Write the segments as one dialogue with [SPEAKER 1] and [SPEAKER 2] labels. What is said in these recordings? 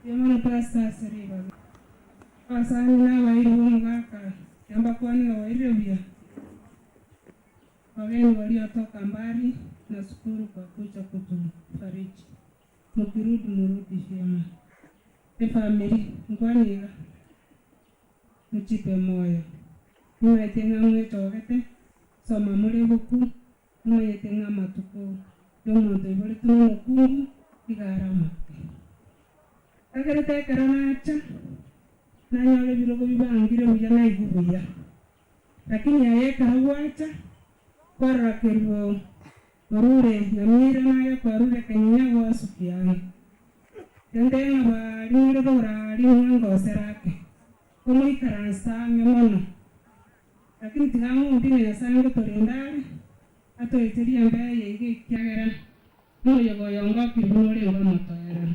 [SPEAKER 1] Yamana pasta seriba. Asani na wairu mugaka. Yamba kwani na wairu bia. Wageni waliotoka mbali na shukuru kwa kuja kutufariji. Mukirudi murudi vyema. Family ngwaniga. Mujipe moyo. Mwaitenga mwetogete. Soma muri buku. Mwaitenga matuko. Yomuntu ibole tumukungu igarama. Agarete karanacha. Nanyole bilogo bibangire bujana igubuya. Lakini ayeka hawacha. Kwa kirwo warure nyamire nayo kwarure kanyanya wa sufiana. Yandena bari muri dorari ngo serake. Komo ikaransa ngemono. Lakini tigamu ndine yasango torendari. Ato iteri ambaye yege kyagera. Moyo goyonga kirunore ngo motara.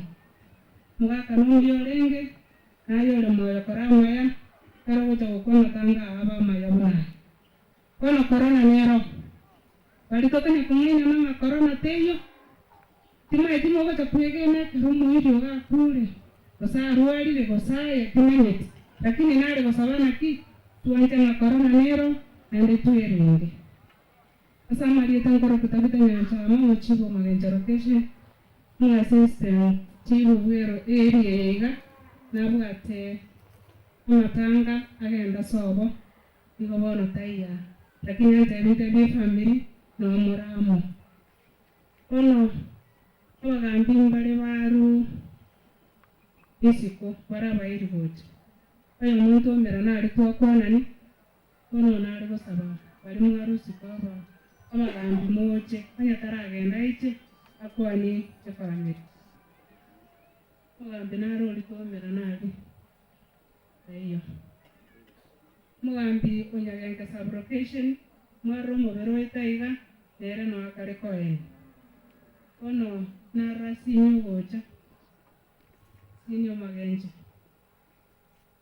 [SPEAKER 1] Mugaka n'uyo lenge nayo le moyo koramaya. Karo goto gukona tanga aba mayabuna. Kono corona nero. Walitoka ni kumwenya mama corona teyo. Tima edimo goto kuegene rumu hiri ga kule. Gosa ruali le gosa ya kimenyet. Lakini nare gosabana ki tuante na corona nero ande tuerinde. Asa Maria tankoro kutabita nyancha mama chibo magenjaro keshe. Mwa system chibo buero area nabwate amatanga agenda sobo igobona taiya. Lakini ante bi family no muramo. Ono abagambi mbale baru isiko baraba irigoti. Ayo muntu omera nari twakwanani. Ono nari gosaba bari mu harusi kwaba. Abagambi moche anya taragenda iche akwani che family. Abagambi naro litomera nari. Ayo. Mugambi onyagenga sublocation maro mobero etaiga nere no akare koen. Ono nara sinyo gocha. Sinyo magenje.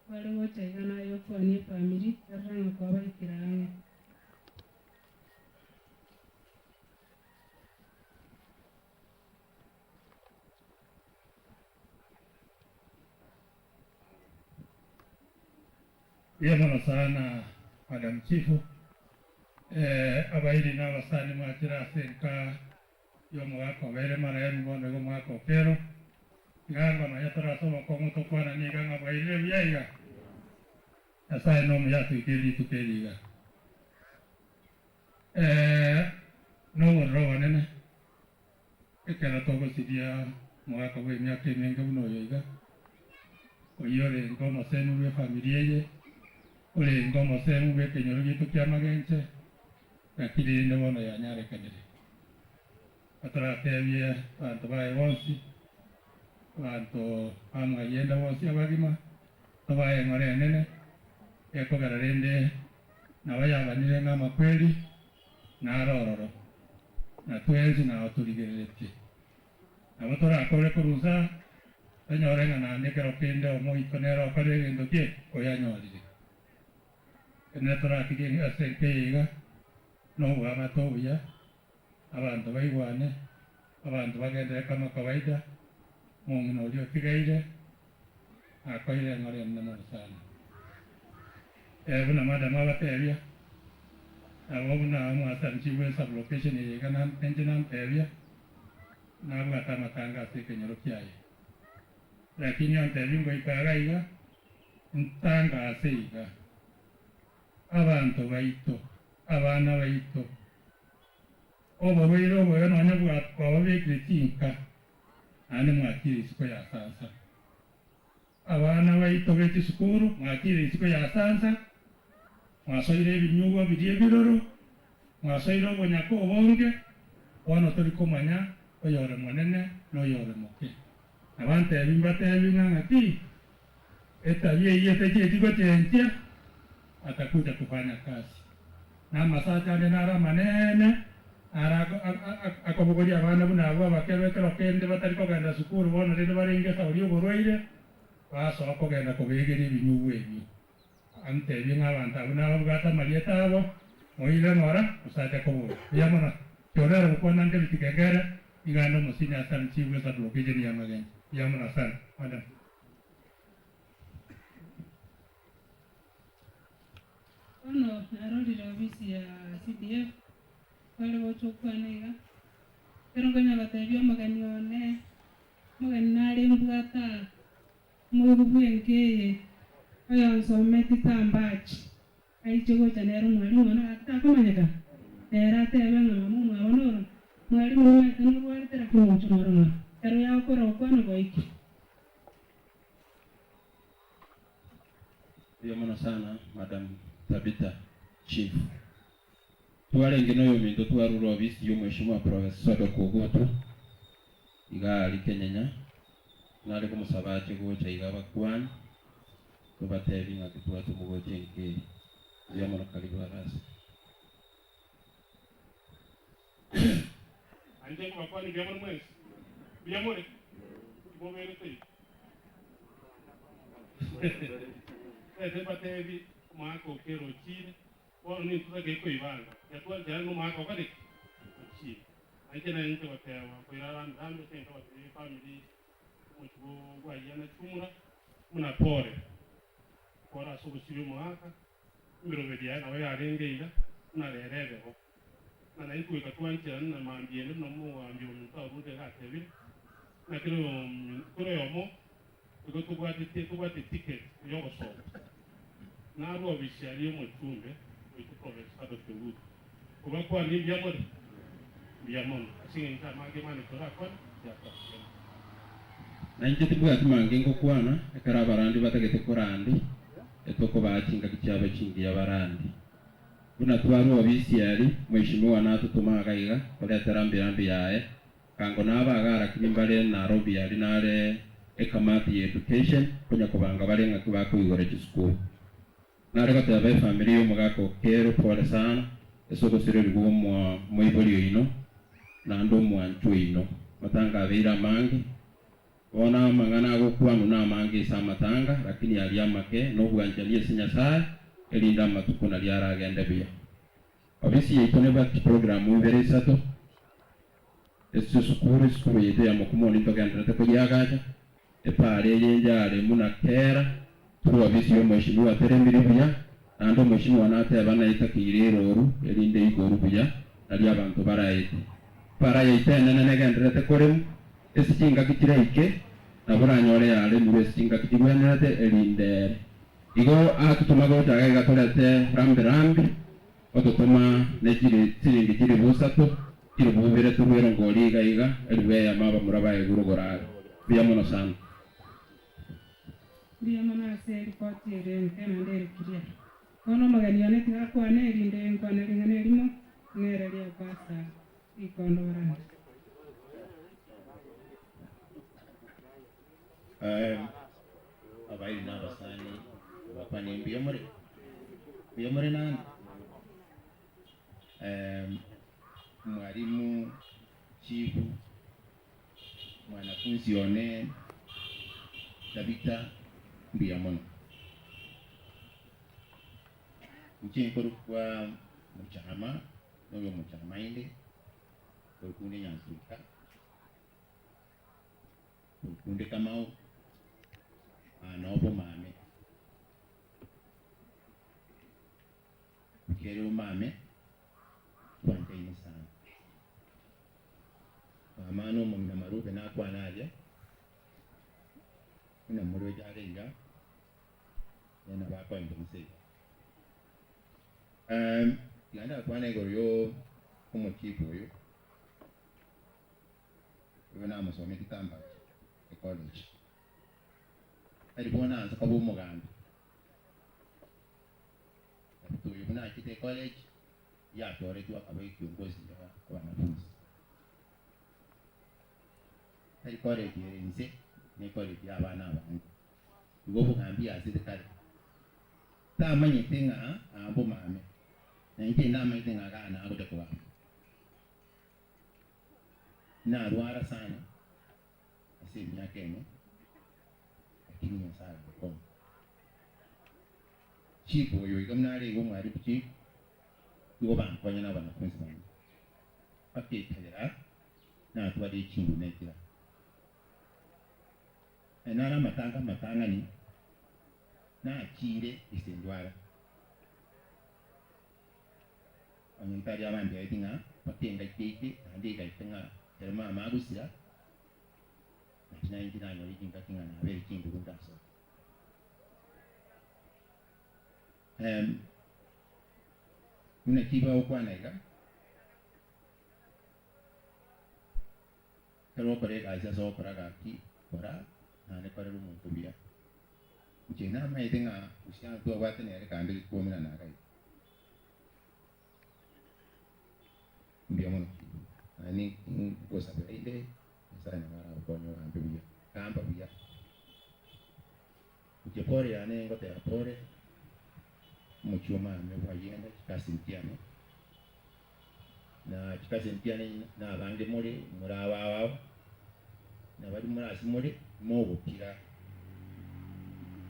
[SPEAKER 1] Wale gocha igana yo kwani family aranga kwa baikiranga.
[SPEAKER 2] Yema sana Madam Chifu. Abaili na wasani mwatira senka yomo wako vele mara ya mgondo yomo wako kero. Nganga na yatara somo kongo tokwana ni ganga baile vyaiga. Asai nomu yatu ikeli tukeliga. No rowa nene. Ekera togo sidia mwaka we miaka menga uno yoiga. Oyore ngoma senu we familia ye. Ole ngoma senu we kenyoro gitu kiama genche. Kakiri ndono ya nyare kanere. Atara tevye anto bae wonsi. Anto ama yenda wonsi abagima. Tabaye ngore nene. Yako gararende na waya banile ngama kweli na rororo. Na tuenzi na oturigerete. Na watora akole kuruza. Tanyorenga na nekero kende omo ikonero akore ndoke oyanyolire. Netora kige asenkeiga no wama tobuya abantu baigwane abantu bagende kama kawaida mungu ndio kigaire akoire ngore namo sana buna madama batebya abona amwasanchi we sub location yegana engineer tebya na bwata matanga sekenyoro kyaye lakini antebya ngo ikagaiga ntanga aseiga abantu baito abana baito obo biro bwe no nyabwa kwa bekitinka ane mwakiri siko ya sasa abana baito beti sukuru mwakiri siko ya sasa mwasoire binyugo bidie biroro mwasoire obonyako obonge wono toli komanya oyore monene no yore moke abantu ebimbate ebingangati etabye yete kitigo tentia atakuja kufanya kazi na masaa chane nara manene ara akobogoria abana buna abo bakebete bakende batari kogenda sukuru bona rero barenge sauri oborwaire baso akogenda kubegera ibinyugu ebi ante binga abantu abuna abugata marieta abo moile nora usate kobo yamona torero kukona nde bitigegera igano musini asana chiwe sa blokeje ni yamageni yamona sana madam
[SPEAKER 1] Ono narorire ofisi ya CDF kwari gochokwanega pero ngonya batebia omogeni one omogeni nare mbwata mwegubwengeye oyo nsometi tambachi aiche gocha nero mwalimu ona atakomanyeka nera atebe ng'ama mwabonoro mwalimu mwete nurwaritera kumuchorora pero yakora okwana goiki.
[SPEAKER 3] Ndio maana sana Madam Tabitha Chief. Tuwalenge noyo minto twarura obisi yo mheshimiwa Professor Dokogoto igali Kenyanya nale kumusabati gocha igaba kwan tubatebi ngakitwa tumugoche nke ndio maana karibu arasi
[SPEAKER 2] anje kwa kwani bya mwana mwezi bya mwana ibomere te batebi mwako kero chile wao ni tutake ko ibanga yatwa jana mwako kale chile anje na nje batewa ko irara ndambe tendo batebi family mutugo gwayana tumura muna pore kora sugu sibi mwaka mbiro bedia na waya rengeira na rerebeho na naiku ikatwancha na mambiende no mu ambio mtarude gatebi na kiro yomo tugwate ticket yoko so na ro bishari mu tumbe itu professor do tugu kuba kwa ni biamon singa nta mane tora kwa ya kwa
[SPEAKER 3] na nje tibwa tumange ngokwana ekara barandi batagete korandi etoko bachinga kichaba chingi ya barandi buna twaru obisi yali mheshimiwa natutuma gaiga kuletera mbirambi yae kango nabagara kimbale Nairobi yali nare ekamati education kunya kubanga balenga kubako igore school nare gatebe family yo mugako kero pole sana esoko sireri gumo moibolio ino na ndo mwanchu ino matanga abira mangi ona mangana gokwanu na mangi samatanga lakini aliyamake no bwanjalie sinyasa elinda matukuna liara agenda bia obisi yitone back program very sato esu skuru yite ya mokumoni to ganda to kujagaja epale yenjale muna kera tu obisi yo mheshimiwa teremiri bia ando mheshimiwa nate abana itakirero ru elinde igoru bia ali abantu baraite para yite nene ganda to korem esichinga kitiraike na bora nyore yale muri esichinga kitibwenete elinde igo atutumago tagaga tolete rambi ototoma nejiri tsindi kiri busato kiri bubire tuwero ngoli gaiga elwe ya maba murabaye gurugora biamono sana
[SPEAKER 1] biamona se ripoti rente mandere kiria ono magani ane tigakwa ne rinde nkone ringane rimo ngere ria pasa ikondo baranda
[SPEAKER 3] abai na basani bapani biamore na mwalimu chifu mwanafunzi one Tabitha Biamono mchini kwa mchama nyo mchama inde kunde nyansuka kunde kamau anobo mame kero mame kwante ini sana amano mungna marupe na kwa naje ina murwe jare inga yana ba kwa ndumse yanda kwa ne goryo como chico yo na masomo kitamba college ari bona anza kabo muganda tu yuna kite college ya tore tu akabai kiongozi wa wanafunzi ari college yenze ni college ya bana bangu ngobo ngambia azidikali ta manye tenga abo mame na nje na manye tenga kana abo dekwa na ruara sana asili yake no lakini sana kwa chipo yo ikamnari ngo ngari pichi ngo bang kwa nyana bana kunsi bana pakai tera na tu ada chingu nekira enara matanga ni na chire isendwara
[SPEAKER 4] anyitari abandi aitinga patenga kiki andi kaitinga terma magusira na intina nyo ikinga tinga na very kindu kundaso una kiba ukwanaiga pero kore kaisa so kora gaki kora na ne kore rumuntu bia Jena mai denga usia tua wate ne re kandil ko mina na kai. Biamo ani ko sa be ide sa na mara ko no ampe bia. Kamba bia. Uke pore ane ngote apore. Muchuma me wa yenda kasintiane. Na kasintiane na bange mori murawa na bari murasi mori mo bukira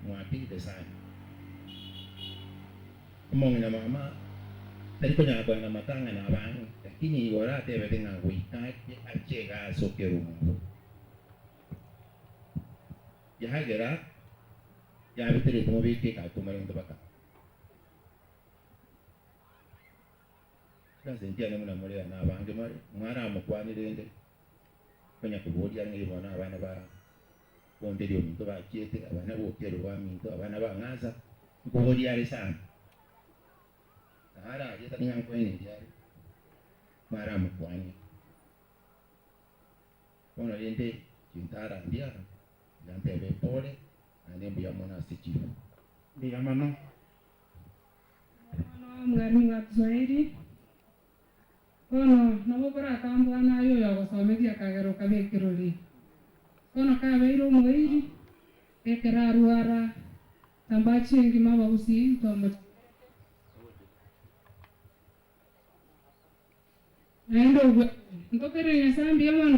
[SPEAKER 4] Mwati design. Mong na mama, tadi ko niya ako na matanga na bang, kini wala tebe tinga wika achega sokeru. Ya gera, ya bitire mo bike ka tumarin tabaka. Kasi ntia na muna mori na bang gemari, ngara mo kwani dende. Kanya ko bodi ang ibo na bana ba. Ponte dio minto ba chiete abana bo kero ba minto abana ba ngasa ko di ari san ara je ta ngang ko ni dia mara mo kwani kono yende cintara dia yante be pole ane bia mona sichi
[SPEAKER 2] Bia mano
[SPEAKER 1] Mwalimu wa Kiswahili kono nabokora kambwa nayo ya gusomethia kagero kabekirori kono kabeiro mwiri ekera ruara tambachi ngima bagusi tomo ndo ngokere nyasambi amon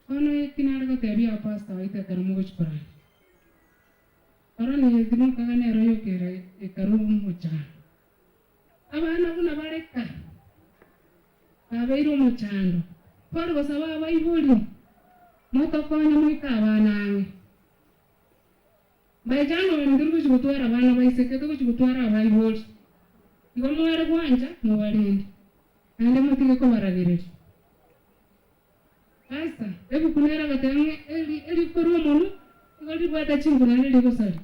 [SPEAKER 1] kono kinara ko tebia pasta ite karumo chpara arani yedimo kagane royo kere ekarumo cha abana kuna bareka kabeiro muchando por gosaba baibuli Moto konya mwika abanange. Bajano ndurgu chibutwara bana baiseke to chibutwara baibol. Igo mwere kwanja mubalindi. Ande mutike ko barabirira. Asa, ebu kunera gatange eli koru monu, ngoli bata chinguna ndi gosali.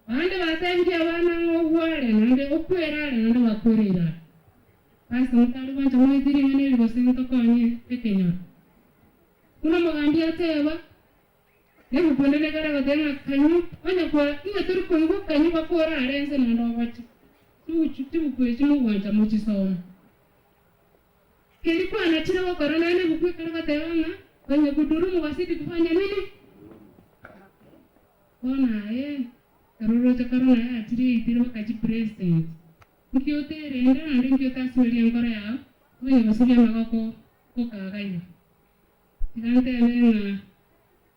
[SPEAKER 1] Ande batangi abana ngowale nande okwera nande bakwerera. Asa mutali kwanja mwithiri ngene ligosinto konye ekenya. Kuna magambia teba nebu pondele gara gatenga kanyu anya kwa ina turu ko ngo kanyu ba kora arenze na ndo bati tu ko chimu wanja mu chisoma keli kwa na chira wa korona ne bu kwe kara gatena kwenye kuduru mu wasidi kufanya nini ona karoro cha korona ya chiri itiro kaji president ukiote renda na ngiote asuri ngora ya kwenye basuria magoko ko kagaina Tigante venga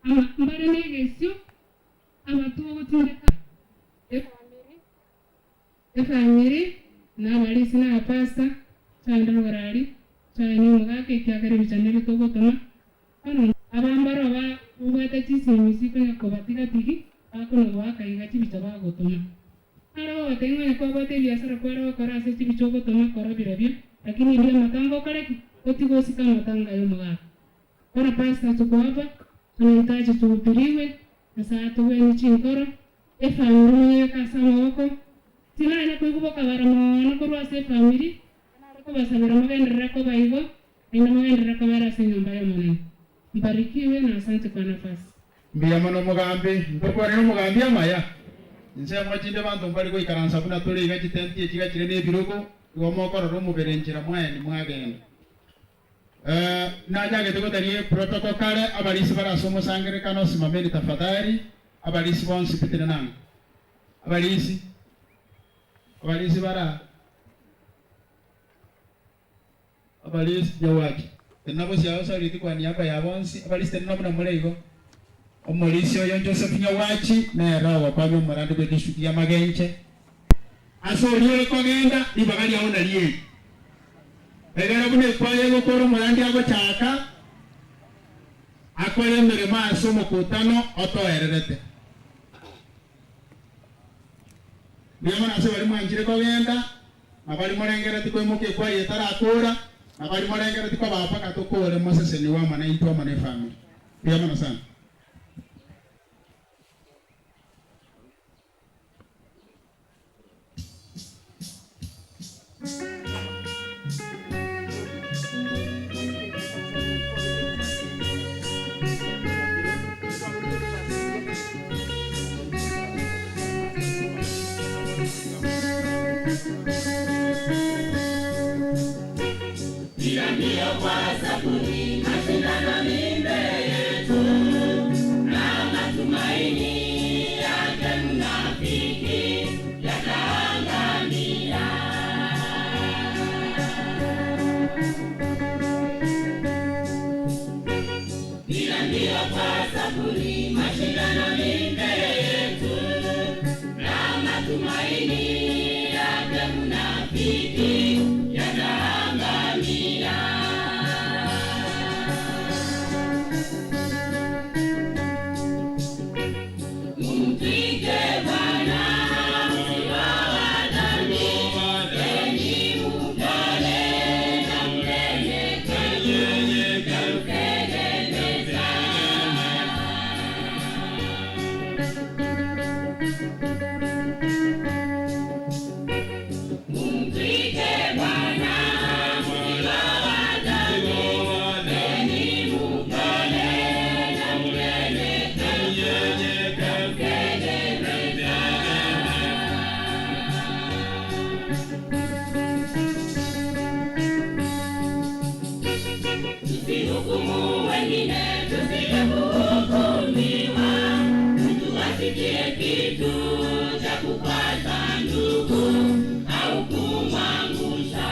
[SPEAKER 1] ama mbare negesyo ama tuwo tindeka efamiri na balisi na pasta chanda ngorali chani mugake kyakare bichanele togo toma ano abambaro ba ubata chisimisi kanya kobatika tiki akono waka igati bichaba gotoma aro watenga ko bote biasara kwaro kora se chibichogo toma kora birabia lakini ndio matango kale otigo sika matanga yo mugake Ora pasta tuko hapa tunahitaji tuhubiriwe na saa tuwe ni chinkoro family kasama wako tinanya kuibuka baramo na kurwa se family ko basabira magendera ko baigo ina magendera ko bara senyumba ya mwana mbarikiwe na asante kwa nafasi
[SPEAKER 2] Mbia mano mugambi ndokore mugambi amaya nse mwachinde bantu mbali ko ikaransa kuna tole gachi tenti ekiga kirene birugo gomokoro rumuberenjira mwene mwagenda na jage tuko tari protocol kale abalisi barasomo sangere kano simameni tafadhali abalisi bonsi pitene nangu abalisi bara abalisi jawaji tenabo siya soriti kwa niaba ya bonsi abalisi tenabo na mulego omulisi oyo Joseph Nyawachi na rawa kwa murandi kwe district ya Magenche asoriyo kogenda ibagali aona liye egera bune kwaye gukora murandi ago chaka akore mbere maso mukutano otoererete niyo nase bari mwanjire kogenda
[SPEAKER 5] abali morengera tiko muke kwa yetara atora abali morengera tiko bapa katokore Moses ni wa mana into mana family pia mana sana.
[SPEAKER 6] Ndio kwa saburi mashindano ni mbele yetu na matumaini yake mnafiki yataangamia. Ndio kwa saburi mashindano ni mbele yetu na matumaini yake mnafiki yataangamia. Mpige Bwana msiwa wa dhambi, enyi mpole na mnyenyekevu, mtegemeza. Mpige Bwana msiwa wa dhambi, enyi mpole na mnyenyekevu, mtegemeza. Tusihukumu wengine, tusije kuhukumiwa. Mtu asikie kitu cha kupata ndugu au kumwangusha.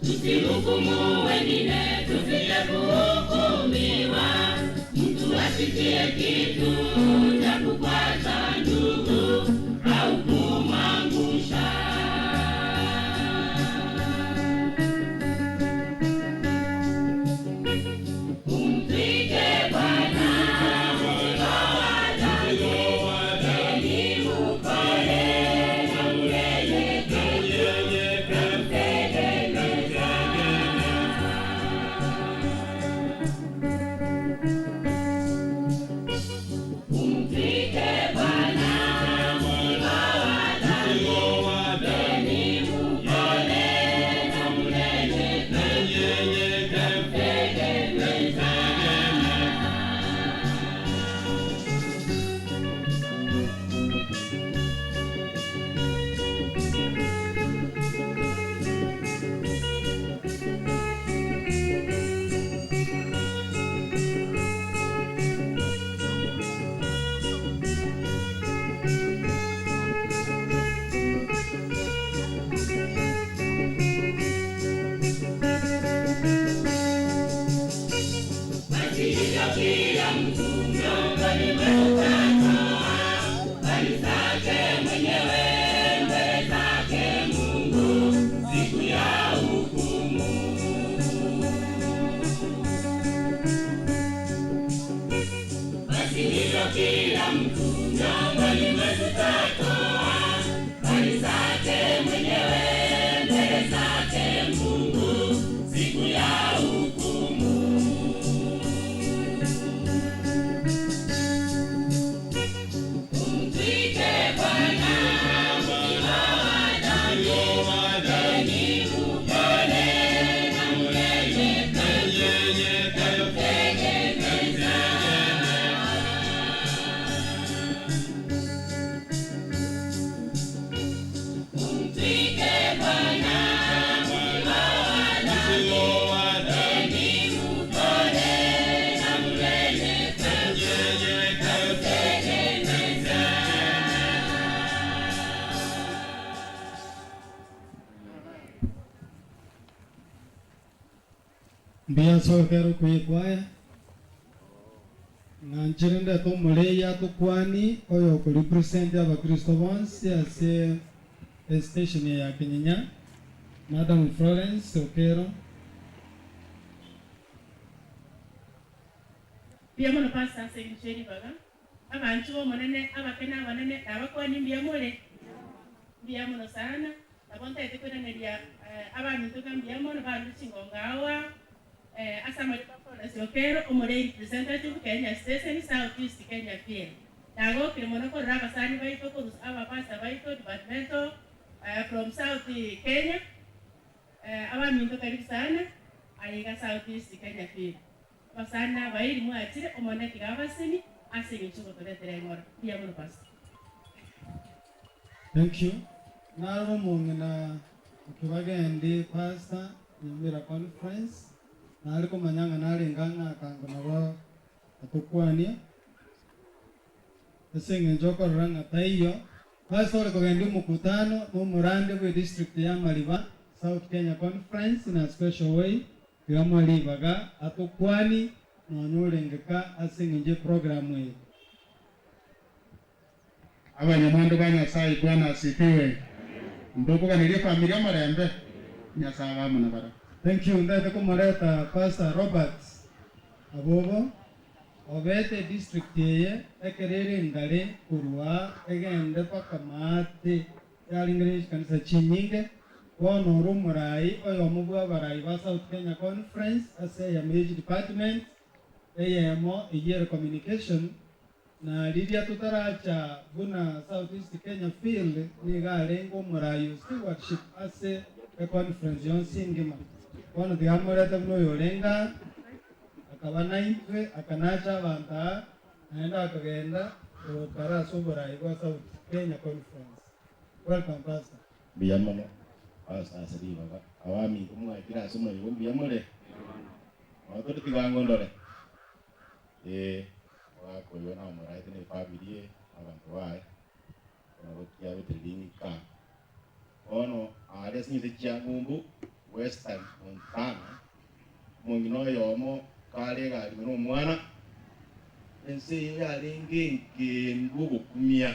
[SPEAKER 6] Tusihukumu wengine, tusije kuhukumiwa. Mtu asikie kitu cha kupata ndugu au kumwangusha. Mpige Bwana msiwa wa dhambi, enyi mpole na mnyenyekevu, mtegemeza. Mpige Bwana msiwa wa dhambi, enyi mpole na mnyenyekevu, mtegemeza. Basi hivyo kila mtu miongoni mwetu atatoa mali zake mwenyewe mbele zake Mungu siku ya hukumu. Basi hivyo kila mtu miongoni mwetu atatoa mali zake mwenyewe mbele zake Mungu siku ya hukumu. Mpige Bwana msiwa wa dhambi, enyi mpole na mnyenyekevu, mtegemeza. Mpige Bwana msiwa wa dhambi, enyi mpole na mnyenyekevu, mtegemeza.
[SPEAKER 7] Mbia sokero kwikwaya na nchirinde tumuleya tukwani oyo ku represent abakristo bonse ase station ya Kinyinya, Madam Florence Okero.
[SPEAKER 8] Pia mwana pasta Saint Jenny Baga. abantu bomonene abakena abanene abakwani mbiamole mbiamono sana nabonta etekweneria abantu kambiamono bantu singongawa asama Siokero omore representative Kenya Station South East Kenya Field nago kirimono ko raba sani baito ko aba pasta baito departmental from South Kenya abantu karibu sana ayiga South East Kenya Field basana bairi mwatire omone tigabasini asini chuko toletere ngora dia mono pasta.
[SPEAKER 7] Thank you. Naro mungina ukibagende pastor nyimira conference naliko manyanga nalinganga kango nabo atukwania esenge njoko ranga taiyo pastor ko gendi mukutano mu murande we district ya Maliba South Kenya Conference na special way ya Maliba ga atukwani nonyolengeka asenge program we
[SPEAKER 5] abanyamwando banyasaye Bwana asifiwe. Ndoko kanirie familia marembe nyasaye muna bara.
[SPEAKER 7] Thank you. Ndate kumuleta Pastor Robert Abobo obete district yeye ekerere ngale kurwa egende paka mate yalingire kanisa chinyinge wono rumurai oyo mubwa barai ba South Kenya Conference ase ya Marriage Department eyemo year communication na lidia tutaracha buna South East Kenya Field ni galengo murai stewardship ase a conference yonsingima kono diamoreta no yolenga akabana intwe akanacha banta naenda akagenda para sobora iwa South Kenya Conference. Welcome pastor.
[SPEAKER 4] Biyamole pastor asiri baba awami kumwa kira somo yo biyamole wato tigangondole wako yona morai tene familie abantu wae kia betridini ka ono ades ni ticha ngumbu Western Montana mungino yomo kale gali no mwana ense yalinge ngembu kumia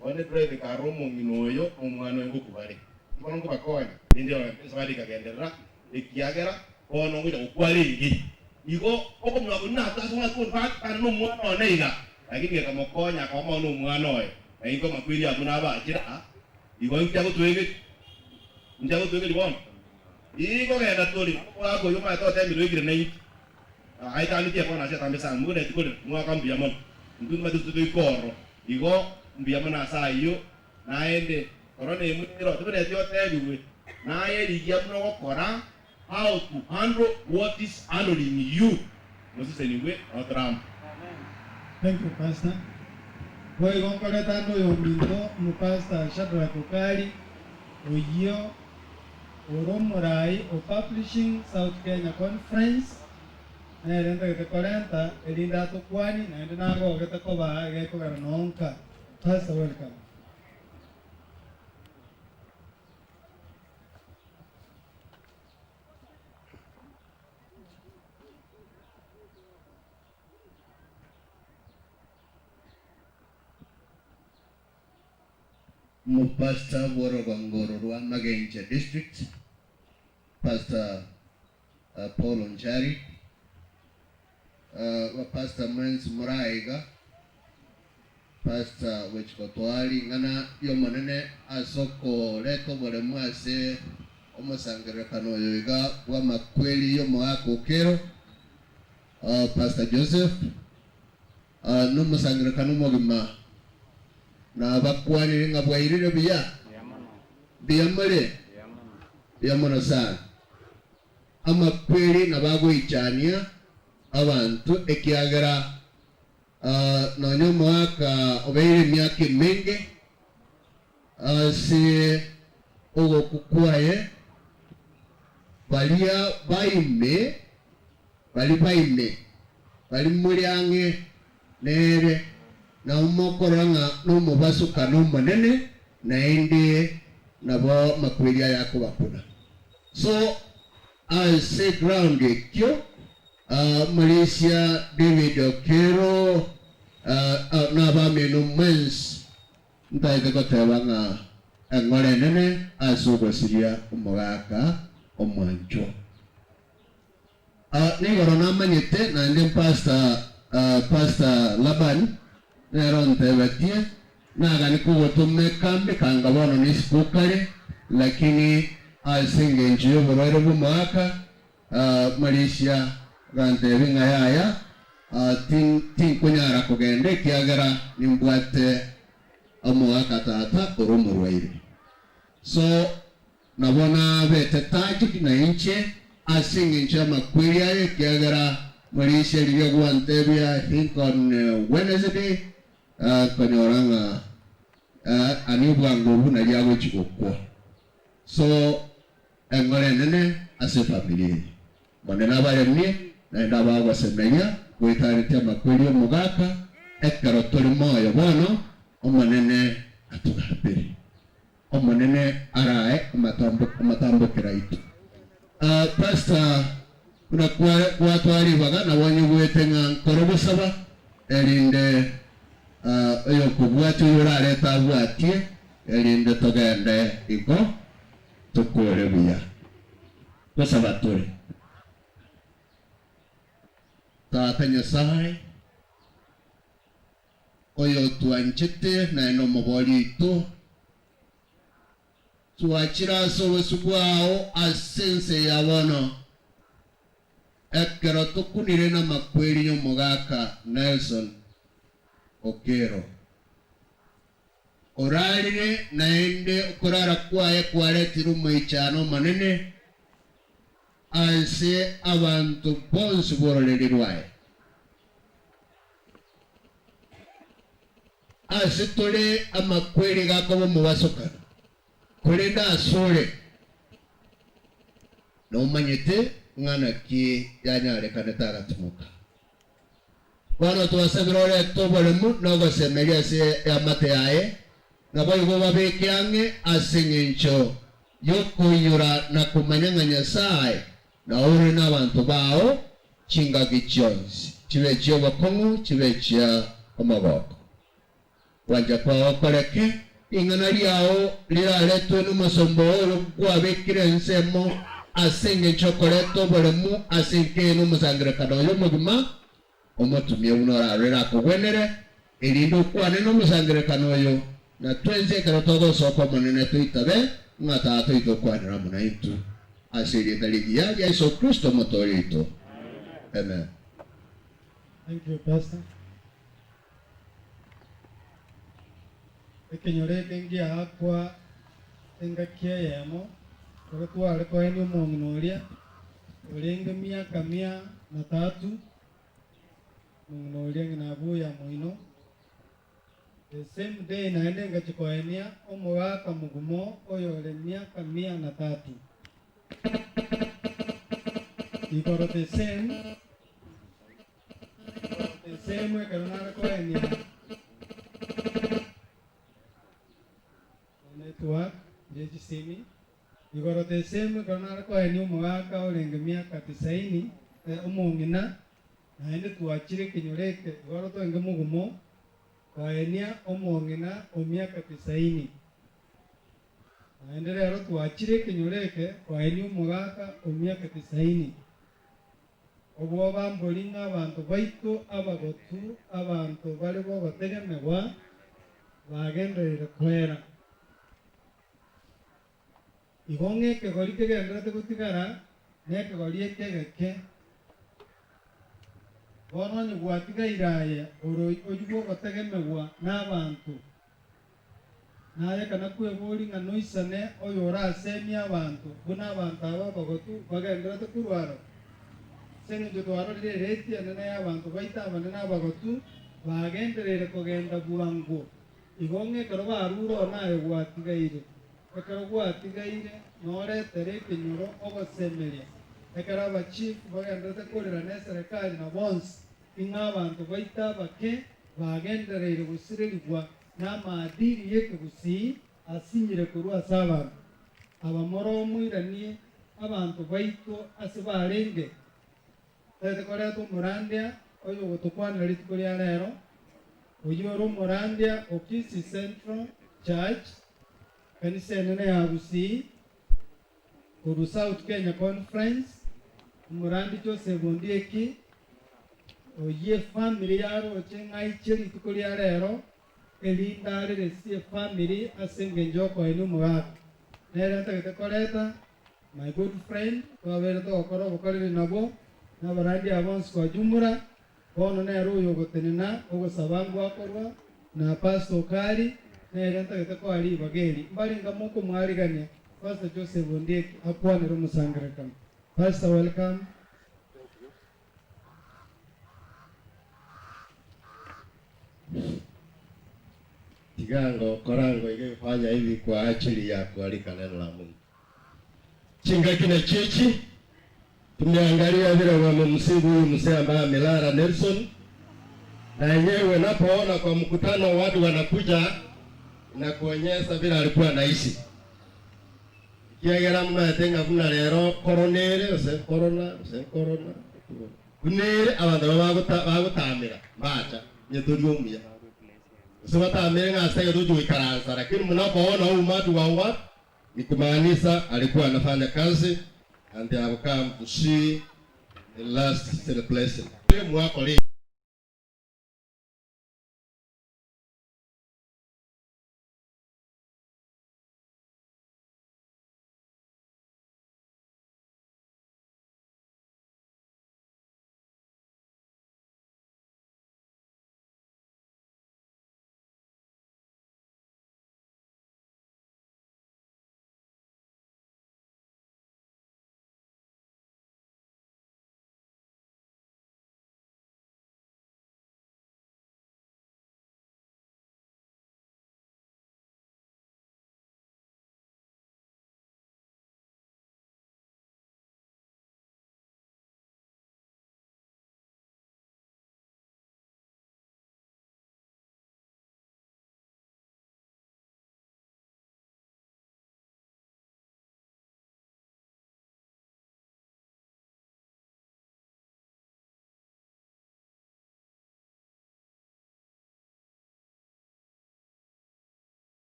[SPEAKER 4] one drive karo mungino yo omwana ngo kubale ngono ngo bakonya ndio sabadi kagendera ikiagera ono ngo kwaligi igo oko mwa kuna tasoma ko fa no mwana oneiga lakini kama konya kama no mwana oyo na ingo makwiri abuna ba kira igo ntiago twege libona igo genda toli wako yoma to temiro igire nei ai tani tie kona seta mbesa mune tikole mwaka mbiyamana nduma tutu ikoro igo mbiyamana saa iyo naende korona emiro tubere tyo tebiwe naye ligia muno gokora how to handle what is handling you Moses anyway otram.
[SPEAKER 7] Thank you pastor. Boy gonkole tando yombinto mu pastor Shadrack Okali oyo Oromorai o Publishing South Kenya Conference na renda ke korenta elinda to kwani na ndina go ke ko ba ke ko nonka. Pastor, welcome.
[SPEAKER 9] Mupasta Borogongoro Rwa Magenja District, Pastor Paul Onchari, Pastor Mens Muraiga, Pastor Wechkotwali, Ngana Yomanene Asoko Leto Boremwase, Omasangere Kano Yoiga, Wamakweli Yomoako Kero, Pastor Joseph, Numasangere Kano Mogima. Na bakwani nga bwairiro biyamale biyamana sana amakweli na bagoichania abantu ekiagera nonyo mwaka obeire myaka menge si ogo kukwaye balia bali mulyange nere na umokoranga no mubasuka no manene na ende na ba makwelia yako bakuna. So I say ground kyo Malaysia David Okero na ba menu mens ndaiga kotawanga ngore nene asugo siria umogaka omwancho ni gorona manyete na ndi pastor Laban nero ntebetie nagani kugotume kambi kanga bono nisikukare lakini asinge njiyo burwaire bw'umwaka Malaysia gantebi ngayaya tinkunyara kugende kiagera nimbwate omwaka tata urumurwaire so nabona bete taji na inche asinge nche makwiri aye kiagera Malaysia liyo guantebia hinkon Wednesday konyoranga anibwangu na yawe chikokwa so engore nene ase familia monena baremye na ndaba basemenya kwitaritia makwiri omugaka ekero tuli moyo bono omonene atugapiri omonene arae amatambukira itu pastor kuna kwa twali baga na wanyu gwetenga nkoro busaba erinde oyo kubwatu yurare tabwatie erinde togende iko tukore buya busaba tuli tata Nyasaye oyo twanchete na eno moboli itu tuachira sowe subwao asense ya bono ekero tukunire na makweri y'omugaka Nelson Okero orarire naende okorara kwaye kwaretire omwichano manene ase abantu bonsi bororerirwaye ase tore amakweri gakobo mubasokana kore ndasore nomanyete ngana ki yanyare kaneta gatumuka bano twasabirore tobolemu nogo semeria se amate yae nabo yugo babekyange asingencho yokoyura na kumanyanga Nyasaye na uri n'abantu bao chinga gichonzi chibe chyo bakongo chibe chya amaboko wanja kwa okoreke ingana lyao liraletwe n'umusombo oro gwabekire nsemo asenge chokoleto bolemu asinke n'umusangirekano y'omugima omutumye unora rera kugwenere elindo kwane n'umusangirekano yo na twenze kero todo soko monene tuitabe ngata tuito kwanira muna itu asiri taligia ya Yesu Kristo motorito. Amen.
[SPEAKER 7] Thank you, Pastor. Ekenyore kengia akwa engakia yamo kwa tuwale kwa eni umonginoria ulenge miaka 103 monginoria nginabu ya moino the same day naende ngachikoenia omugaka mugumo oyole miaka 103 ikoro the same karonara koenia network jeji sini ikoro the same karonara koenia omugaka olenge miaka 90 omongina naende tuachire kinyoreke ikoro toenge mugumo koenia omongina omiaka 90 naende rero tuachire kinyoreke koenia omugaka omiaka 90 obwo bambolinga abantu baitu abagotu abantu bali bo bategemewa bagenderere kwera igonge kegori kegenderete gutigara nekegori ekegeke bono ni gwatigairaye oyugo gotegemewa n'abantu naye kana kwebori ng'a noisane oyo orasemia abantu buna abantu aba bagotu bagenderete kurwaro senge twaro rereti anene y'abantu baita abanene abagotu bagenderere kugenda bwangu igonge kero baruro naye gwatigaire ekero gwatigaire noretere ekenyoro ogosemeria ekero abachief bagenderete korera na serikali na bonsi ing'a abantu baita bake bagendereire gusirerigwa n'amaadiri y'ekegusii asinyire korwa ase abantu abamoro omwiranie abantu baitu ase barenge tete koreta omorandia oyo gotukwanera rituko ria rero oyore omorandia Okisi Central Church kanisa enene ya Gusii koru South Kenya Conference omorandi Joseph Ondieki oye family yaro chengai chiri tukuri arero elindare resi family asenge njoko inu muga nere nta koreta my good friend kwa vero to okoro bokorire nabo na barandi abons kwa jumura bono nero yogotenena ogosabangu akorwa na pastor kali nere nta ko ali bageri mbali ngamoko mwarigania Pastor Joseph Ondeki akwanero musangirekam. Pastor, welcome.
[SPEAKER 9] Tigango korango ingefanya hivi kwa ajili ya kualika neno la Mungu. Chinga kina chechi tumeangalia vile wamemsibu huyu mzee ambaye amelala Nelson, na yenyewe napoona kwa mkutano watu wanakuja na kuonyesha vile alikuwa anaishi. Kiagera mmatenga kuna lero koronere se corona kunere abantu bagutamira bacha nyeturiumia usiwatamire ngasa tuju ikaransa, lakini mnapoona huyu mtu wa ni kumaanisha alikuwa anafanya kazi and they have come to see the last celebration mwako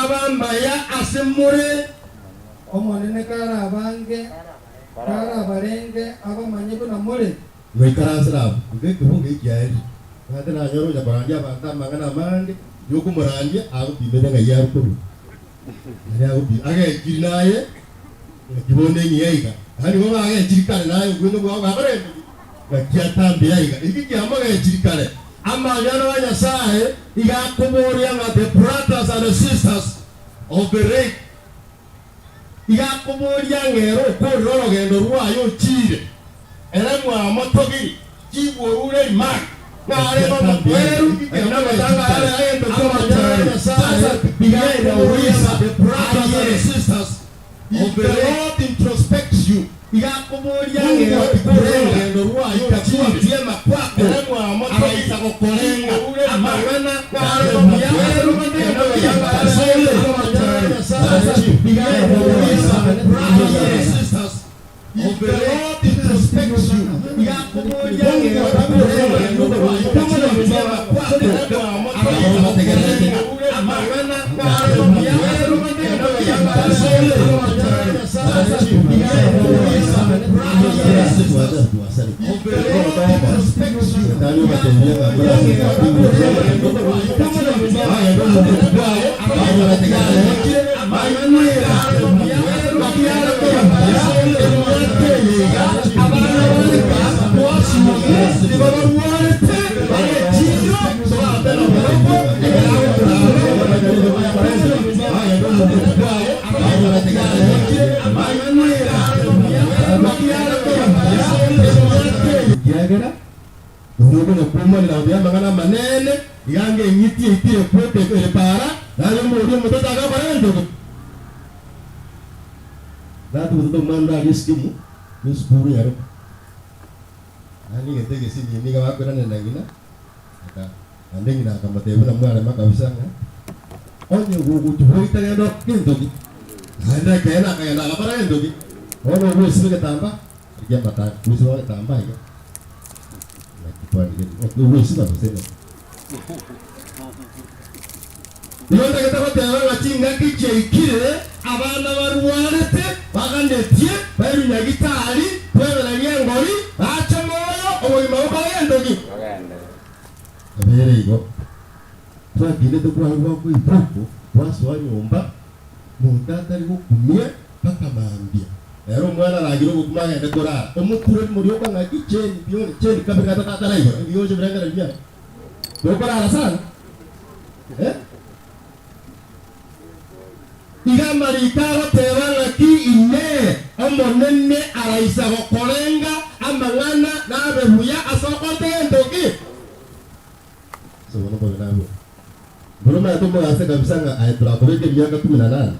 [SPEAKER 9] abambaya asemure
[SPEAKER 7] omonene kara abange kara abarenge abamanye buna muri
[SPEAKER 9] mwikaranzira ngekuhunga ikyari kandi nanyoro nyabarandi abantu amangana amandi yoko murandi abo bimene nga yarukuru ari abo bi agekiri naye ngibone nyiyiga hani bo bagekiri kare naye gwendo bwa babarende gakiatambe yayiga iki cyamo gakiri kare amanyana abanyasaye igakuburiya nga the brothers and the sisters of the race igakuburiya ngero ko rorogendo rwayo kire era mwamotogiri kiburure imana ngare bamweru ena batanga ale ayendo kwa sasa bigaira uwisa the brothers and sisters of the Lord introspects you igakuburiya ngero kurengendo rwayo kire makwako era mwamotogiri kokorenga amangana ngare bamweru ena batanga ale kwa sasa bigaira uwisa the brothers and sisters of the Lord introspects you. Umuntu kumana na mangana manene yange nyiti itire pote ko para nayo muri mutata ga barendo datu mutata manda giskimu mispuru yaro ani gete gesi ni ga wakona na ngina aka ande ngina kama tebe na mwale makabisa nga onye gugu tuhoita ya dok kinto ki anda kena kaya na barendo ki ono wisi ke tamba dia mata wisi ke tamba ya uwezi na kusema nonda kitaba tewa wachinga kichekire abana barwarete bagandetie bari nyagitari twebera nyengori acha moyo obuyima bwagendogi abere igo twagire tukwaho kwipoko waswa nyumba mundata ari gukumye bakamambia ero mwana aragira gukumanya ndekora omuture muri yo kwanga kicheni bione cheni kabika kata raiyo biyoje biranga ribya dokora arasana igamari karo tebanga ki ine omonene araisa kolenga amangana na bebuya asokote ndoki so wono bwana nabo Buruma tumbo ase kabisa nga ayetura kubeke miaka 18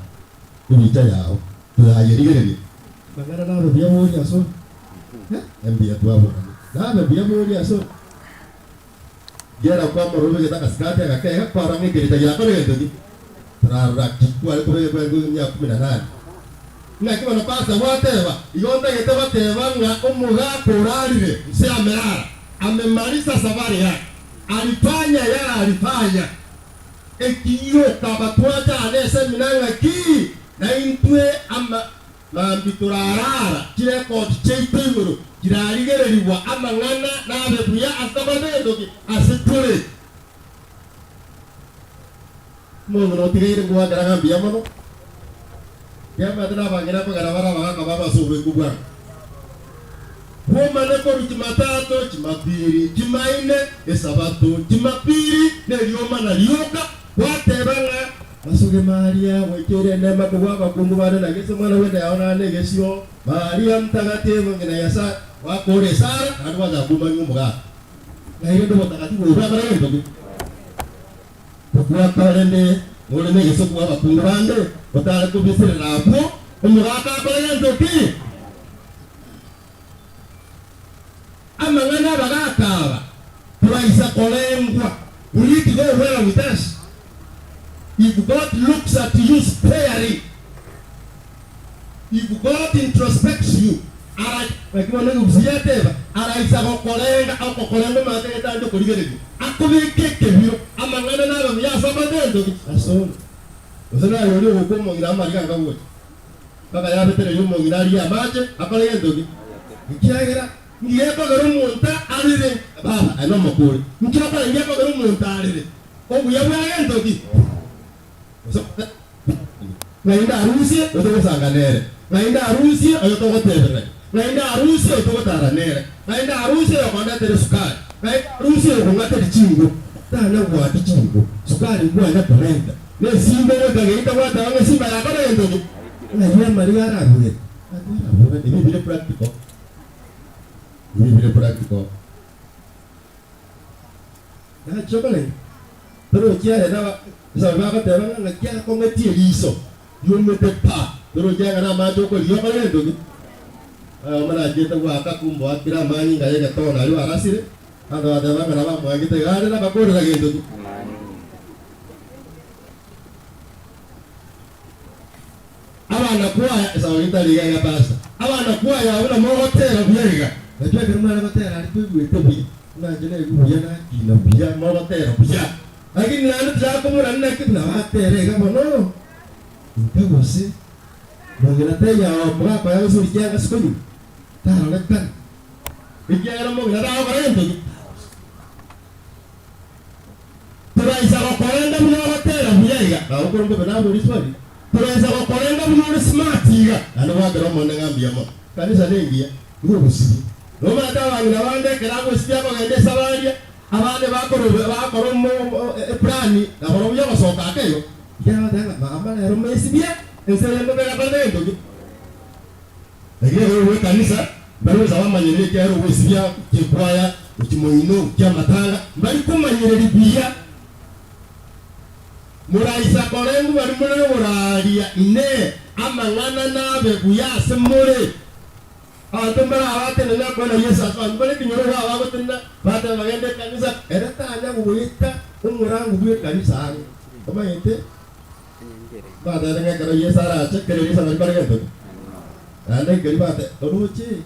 [SPEAKER 9] kubicha yao tuyayirigere bagara na bya muri aso mbia tuabo na bya muri aso gera kwa morobe kita kaskate akakeka kwa rangi gerita ya ko ngendo ki rara kwa ko be kwa miaka 18 na kiba no pasa wateba igonda yeteba teba nga umuga kurarire se amerara amemaliza safari yake alifanya ekiyo kabatwaja anese minanga ki na intwe ama mambiturarara kire ko cheipimuru kirarigereriwa amangana nabe buya asabadendo ki asitule mono no tigere gwa garanga biamono yama tena bangira ko garabara baka baba sobe kubwa Woma neko Jumatatu, Jumapili, Jumanne, Sabato, Jumapili, ne lioma na lioka, watebanga Masuge Maria, wekere nema kwa bakumubana na gese mwana wende yaona ne gesio, Maria mtakatifu ngina yasa wakore sara, adwa za kumanyumuga. Na hiyo ndo mtakatifu ubabara ndo. Kwa kalende, ngole ne geso kwa bakumubande, batala kubisira rapo, umugaka kwa ndo ki. Amangana bagakaba turaisa kolengwa we need to go well with us. If God looks at you sparingly, if God introspects you, wakiwa ndio usiyateba araisa kokolenga au kokolenga mateta ndo kuligerege akubike kebyo amangana nabo yasaba dendo asoro Usana yori hukumu ngira marika ngawo. Baka ya betere yumo ngira ri amaje akole yendogi. Nkiagira ngiye ko garu munta alire baba ano makuri. Nkiya ko ngiye ko garu munta alire. Ko buya buya yendogi. Naenda harusi utoko sanganere. Naenda harusi utoko tebere. Naenda harusi utoko taranere. Naenda harusi ukonda tere sukari. Naenda harusi ukonda tere chingo. Tana kwa chingo. Sukari kwa na torenda. Ne simbo wakageita wata wange simba ya kana yendogi. Na yeye Maria arabuye. Ini bile practical. Ini bile practical. Na chokole. Pero kia era sabaga tera na kia kometi liso. Yumete pa. Pero kia kana majo ko liyo kana yendogi. Mara jeta wa akakumbo akira mani ngaye gato na liwa arasire. Ando adama kana ba mwa gite gare na bakore la yendogi. Abana kuwa sawita liga ya basa. Abana kuwa ya una mohotera buyega. Najua kama na hotera alipigwe tebi. Na jana yuya na kina biya mohotera biya. Lakini nani tjako murana kibna hotera kama no. Ndio si. Mongena teya obra kwa yaso liga skoni. Tara lekan. Liga ya mongena dawo karento. Turaisa ko kwenda mohotera buyega. Au ko mbe na bo riswali. Tunaanza kukolenga mwana smart iga ana wagera mwana ngambia mo kanisa nengia ngo busibi no mata wangina wande kerago sibya ko ngende sabaria abane bakoro mo plani na boro bya basoka akeyo ya danga mama na roma sibya ensele ndo bega pande ndo ngiye kanisa baro za wamanyere kero wesibya kikwaya ukimoyino kyamatanga bari kumanyere libiya Muraisa korengu bari muri muraria ine amangana nabe kuyase muri Atembara awate na kwa na Yesu atambale kinyoro wa wagotinda bata bagende kanisa erata anya kuita umurangu bwe kanisa ani kama yete bata nga kara Yesu ara chekere Yesu na kwa gendo ande gari bata oruchi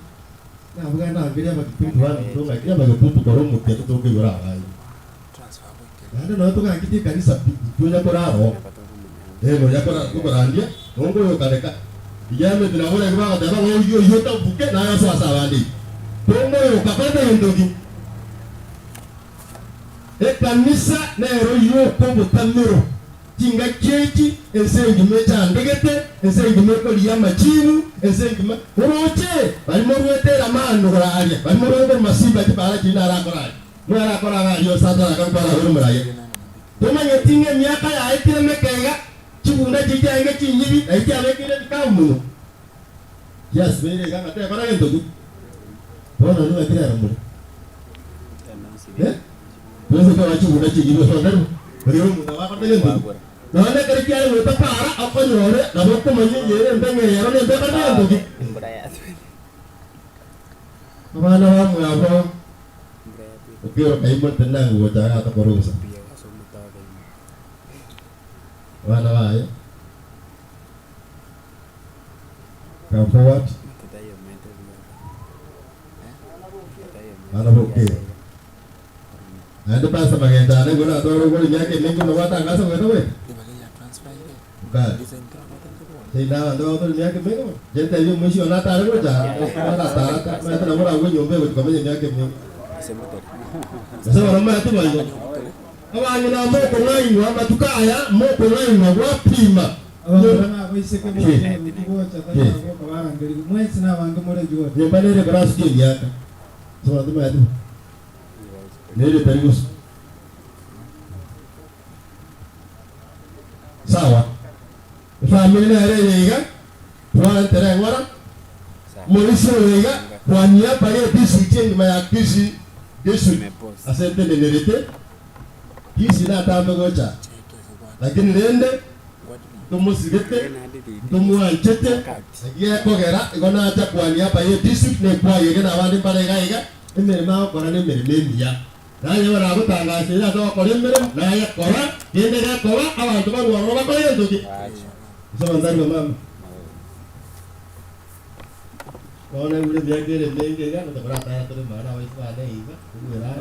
[SPEAKER 9] na buganda ngiri abakipitu wani ndo ngiri abakipitu koromu teto toke yora ai ande no to ngakiti kanisa tunya koraro no yakora kukorandia ngongo yo kareka Ijame tunahora kwa kata kwa hiyo yota buke na yaso asawandi. Tongo yo kapata yendogi. Kanisa na royo ko butamiro. Tinga keji ensengi mecha ndegete ensengi meko liyama chimu ensengi ma uroche bali moruetera mando kwa alia bali moruetera masimba kibala jina la korali. Mwara korali yo sata la kampala urumuraye. Toma yetinga miaka ya aitire mekega chibunda jijenge chinyibi aitya mekire bikamu. Yes, mere kama tena para gento tu. Bona no akira ramu. Tuweze kwa chibunda chinyibi so ndaru. Bari mu na wa pa gento. Na wale karikia ngo tapara apa nyore na bokko manye yere ndenge yaro ne be para gento ki. Mana wa mu ya ko. Okiro kai mo tenang go cara ta korusa. Wana wae come forward ana boke anda pasa magenda ne guna toro goli nyake mengo no wata ngasa ngado we ka sina ando to nyake mengo jenta yo mwisho na tare go ja na tara ka ma tara mora go nyombe go kama nyake mengo sasa wana mati mwanzo Awani na moko ngai wa matukaya moko ngai wa wapima
[SPEAKER 7] abana baiseke mu ngo cha ta ko bana ngiri mwezi na wange more juwa
[SPEAKER 9] nyembane re brasu ke ya so adu ma adu nere tarigus sawa familia na re yega tuan tere ngora molisi yega kwania pale district ma ya kisi Yesu asante nerete kisi na tambe gocha lakini lende tumusigete tumuanchete ye kogera igona acha kwani hapa ye district ne kwa yege na abandi bare gaiga emere ma kora ne mere memia na ye bara gutangaza ira to kora emere na ye kora yende ga kora abantu baru roba ko yendo ki so ndari mama kona ule biagere menge ga na bara ta to mara wa iswa ne iga ura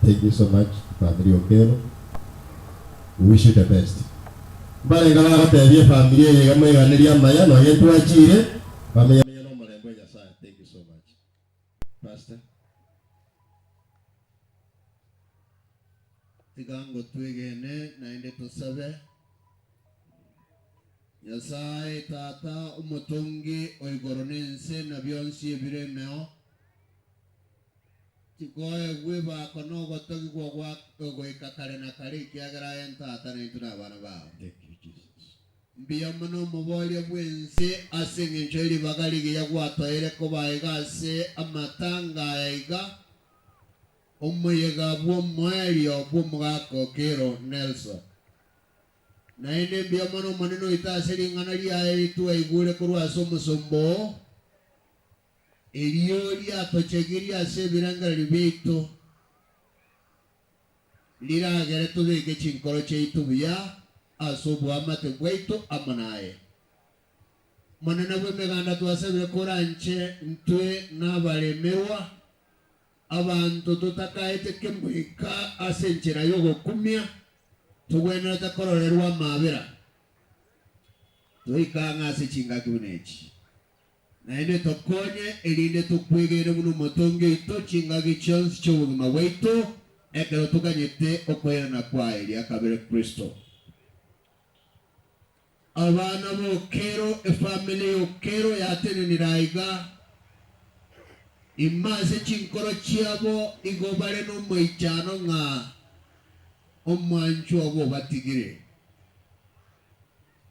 [SPEAKER 10] Thank you so much, Padre Okelo. We wish you the best. Bale ngala katebye familia ye kama iganiria maya no yetu achire familia no malembo ya sana. Thank you so much. Pastor. Tigango twegene naende tusabe. Nyasaye tata umutungi oigoronense na byonsi ebiremeo. Tikoe gweba kono gotogi gwa goikakare na kare kiagara yentata na ituna bana bao. Thank you Jesus. Mbia mano mubolia bwense asenge nchori bagali ya gwatoere ko baigase amatanga yaiga omuyega bwo mweli obwo mwako kero Nelson. Na ende mbia mano maneno itaseri ngana lia itu aigure kurwa somusombo. Eliori atochegiria sebiranga libito lira gereto de que chinkoro cheitu bia asobu amate gweito amanae manana bwe meganda twasebire koranche ntwe nabalemewa abantu tutakaete kemwika asenchera yogo kumia tugwena takororerwa mabera tuikanga sechinga kunechi naende tokonye elinde tukwegere muno motonge ito chingagi chance chobugima weito ekero tukanyete okwera na kwa eli akabere Kristo abana bokero family okero yatene niraiga imaze chinkoro chiabo igobare no moichano nga omwanchu abo batigire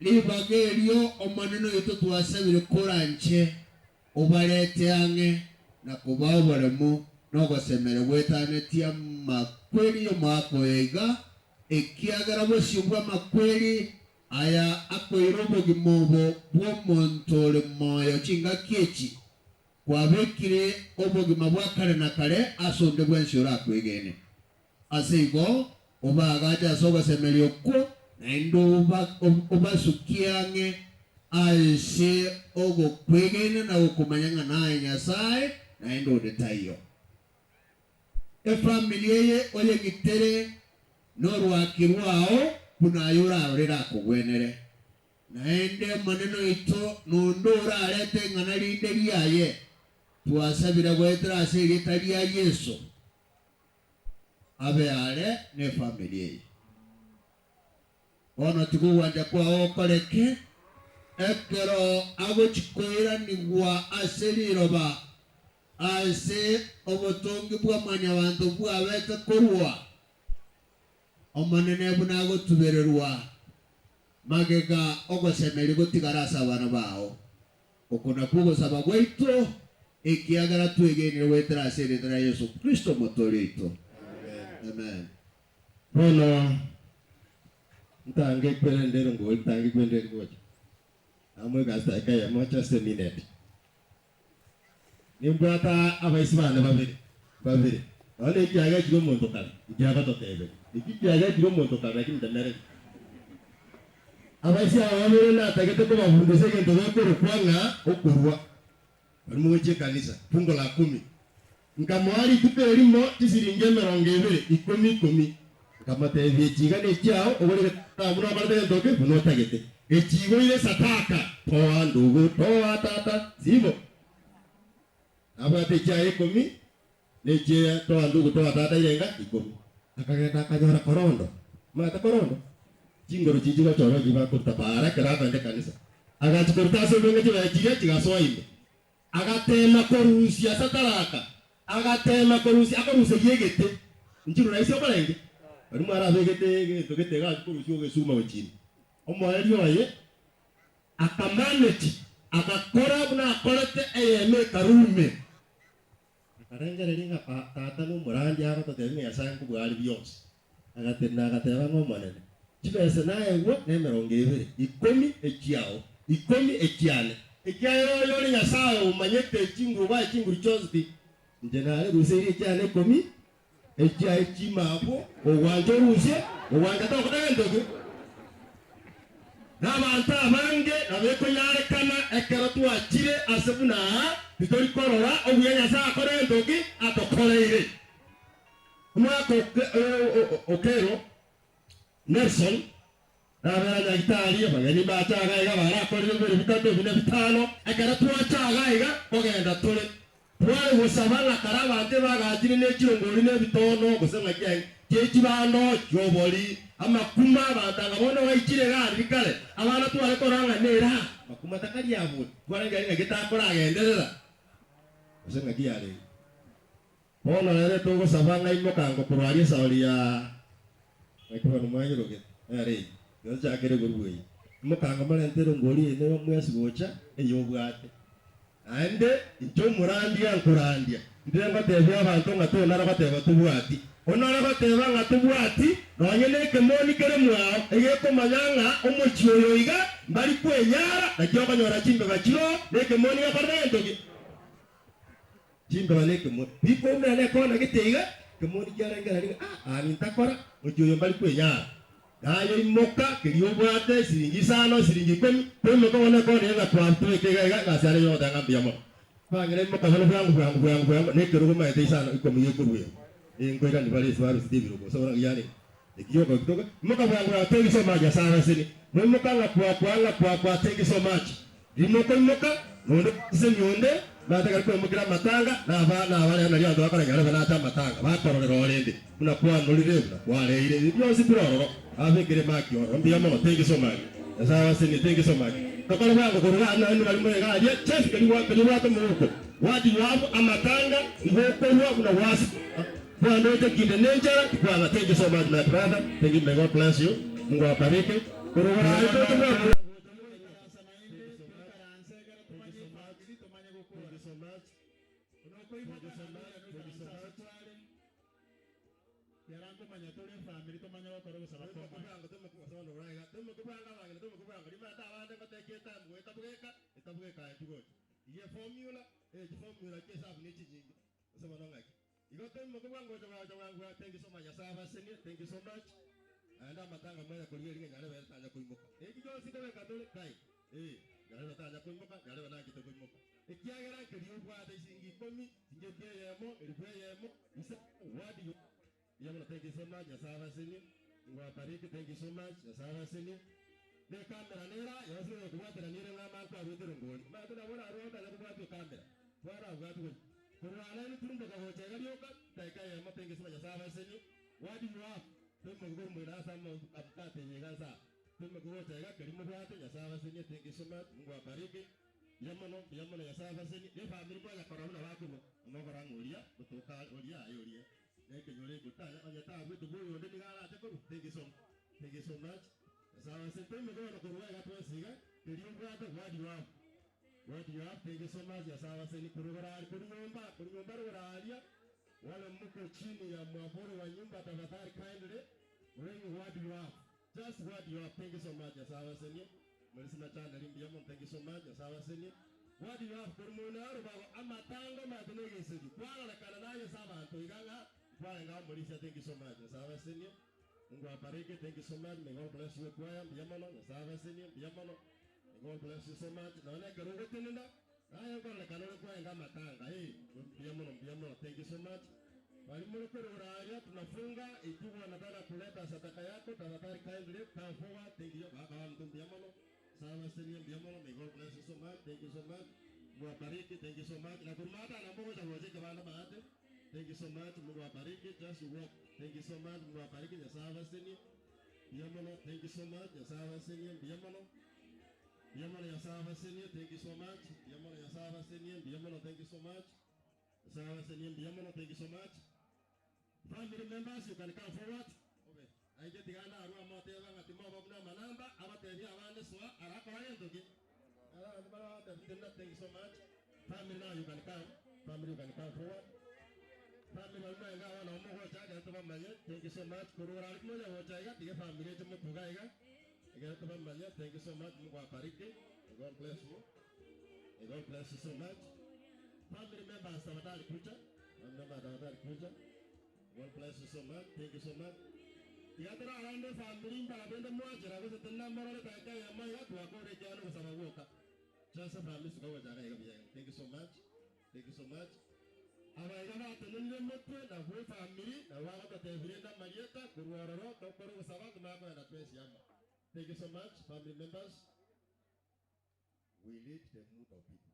[SPEAKER 10] libagerio omaneno ito twasabire koranche obalete ange na kubabaremu no gosemere wetane tia makweli yo mako ega ekiagara bosibwa makweli aya akoirobo gimobo bwo montole moyo chinga kiechi kwabekire obogima bwa kale na kale asonde bwenshura kwegene asigo obagaja sogo semere okko nendo obasukiange aise ogo kwegene na okumanyanga naye Nyasaye nendo detayo familia ye oye gitere no rwakirwao kunayura orera kugwenere naende maneno ito nondora arete ngana linde liaye tuasabira gwetra asiri talia Yesu abe ale ne familia ye ono tikuwanja kwa okoleke ekero agochikoira nigwa aseriroba ase obotongi bwa manya bantu bwa beta korwa omanene buna gotubererwa magega ogosemeri gotigarasa abana bao okona kugo saba gweito ekiagara twegene wetra asiri tra Yesu Kristo motorito amen.
[SPEAKER 9] Bueno, ntange kwendero ngo ntange kwendero ngo amwe gasta kaya mocha seminete nimbata abaisibana babiri wale kiaga kiro muntu kana kiaga totebe kiaga kiro muntu kana kimdanare abaisi ababiri na tagete ko babundese kento bakoro kwanga okurwa bari mu kanisa fungo la 10
[SPEAKER 11] nkamwari tuperimo tisiringe 20 10 kamatebye kigane kyao obole tamuna balde ndoke bunotagete ekigo ile sataka toa ndugu toa tata sivyo abate kya 10 neje toa ndugu toa tata ilenga 10 akagenda akajora korondo mata korondo chingoro chijiga choro jiba kutabara karaba ende kanisa agachikorta sebenge jiba chiga chigaswa ime agatema korusia sataraka agatema korusia akorusia yegete njiro raisi obalenge bari mwara begete togete ga korusia ogesuma wechini omwari oye akamanage akakora buna akorete eyeme karume akarengere linga tata no murandi aba toteme yasangu bwari byose agatena agateba ngomanene kibese naye wo nemerongo 2 10 ekiao 10 ekiane ekiao yori nyasaye umanyete kingu ba kingu chozbi njenale ruseri ekiane 10 ekiae kimabo owanje rusie owanje tokodendoge n'abantu abange nabeko yarekana ekeratu akire asebuna bitori korora obuye nyasaye akorendoge atokoreire umwako okero Nelson abana na Italia bagani bachaga iga barakorera ibintu bitatu bine bitano akara twachaga iga ogenda tole twari gusabana karabande bagajire n'ekirongori n'ebitono gusenga kyekibando kyoboli amakuma batanga bono waikire gari kale abana twari koranga nera makuma takari yabo twari gari gitakora agenderera gusenga kiyare bono rere togo sabanga imokango kurwari sauri ya Ekwa numanya roget. Ari. Gaza akere gurbuye. Mukanga malentero ngoli ne mwasi gocha eyobwate. Ande icyo murandia nkurandia. Ndenga tebya abantu ngato nara bateba tubwati. Onara bateba ngatubwati nonyene kemoni kere mwao eyeko manyanga omuchiyo iga mbali kwenyara nakyoka nyora chimbe bakiro neke moni yakarento ki. Chimbe baleke mo. Biko mene kona giteiga kemoni kyarenga ringa nintakora muchiyo mbali kwenyara. Nayo imoka kiriyobwate siringi sano siringi 10 pemo kona kona nga twamtwe kega gasare yo danga biyamo. Bangere imoka hano bwangu nekero goma ite sano ikomiye kurwe. Ingoira ni bali swaru sidibiro go sawara yani. Ekiyoka kutoka imoka bwangu thank you so much sana sini. Imoka nga kwa thank you so much. Imoka nondo senyonde nataka kwa mukira matanga na abana abana nali ando akara nyara bana ta matanga bakororero olende muna kwa nolire muna kwa leire byose biroro abekere makyo mbia mo thank you so much sawa sini thank you so much tokora bango korora nani bali mo ga ye chef kali wa to muko wadi wabo amatanga ngoko wa kuna wasi kwa ndo te kinde nenjara kwa thank you so much my brother thank you, may God bless you Mungu awabariki korora aito to formula kesa buneti jingi sema nongaki igote mukubwango jawa thank you so much asaba seni thank you so much anda matanga mwana kuliye linga nyale beta tanya kuimoka ekijo sitawe kadole kai nyale tanya kuimoka nyale bana kito kuimoka ekiagera kiriyo bwate singi 10 singe yemo elibweyemo isa wadi yo yamo thank you so much asaba seni ngwa bariki thank you so much asaba seni ne kamera nera yose kubatera nire ngama kwa rudero ngoni matana wona arota na kubatu kamera twara ubatu kurana ni turumba ka hoche galioka taika ya matenge sima ya saba seni wadi wa temo ngoro mwina sama apkate nyegaza temo ngote ga kalimo bwate ya saba seni thank you so much ngwa bariki yamono ya saba seni ne family kwa ya korona wako ngora ngoria butoka oria ayoria neke nyore gutanya onyata abuto buyo ndi ngara atekuru thank you so much sawa septembe kwa kurwa gatwa siga kiriyo bwate wadi wa thank you so much ya sawa seni kunyumba ruraria wale mko chini ya mwavuli wa nyumba tafadhali kindly bring what you have just what you have thank you so much ya sawa seni mlisina chana limbi yamo thank you so much ya sawa seni what you have kurmuna baba amatanga matenege sedi kwala la kana nayo saba to iganga kwala ngao mlisha thank you so much ya sawa seni Mungu awabariki thank you so much may God bless you kwaya yamano ya sawa seni yamano God bless you so much. Na wana garogo tenenda Haya kwa kanone kwa enga matanga. Mbia mono. Thank you so much. Walimu kwa uraria tunafunga ikiwa nataka kuleta sadaka yako tafadhali kindly come forward. Thank you. Baba mbia mono. Sawa senia mbia mono. May God bless you so much. Thank you so much. Mungu abariki. Thank you so much. Na kumata na Mungu atawaje bana baate. Thank you so much. Mungu abariki. Just walk. Thank you so much. Mungu abariki. Ya sawa senia. Mbia mono. Thank you so much. Ya sawa senia mbia mono. Biamono ya sawa senia, thank you so much. Biamono ya sawa senia, biamono, thank you so much. Sawa senia, biamono, thank you so much. Family members, you can come forward. Okay. Aije tigana arua mote wanga timo babuna manamba, abatebi abane swa, arako wayendoki. Thank you so much. Family now you can come. Family you can come forward. Family walma enga wana omo chaga to bamaye. Thank you so much. Kurura alimoja ho chaga tige family tumo pugaiga. Again, thank you so much. God bless you. God bless you so much. Family members, Tamatari Kucha. God bless you so much. Thank you so much. You got around the family, but I've been the watcher. I was at the number of the guy. I might have to go to Jano Samawoka. Just a family to go with that. Thank you so much. Thank you so much. I got to the whole family. Now, I got the Vrenda Marieta, Kuruaro, Dr. Savat, Mama, and Address Yama. Thank you so much, family members.
[SPEAKER 4] We lead the mood of people.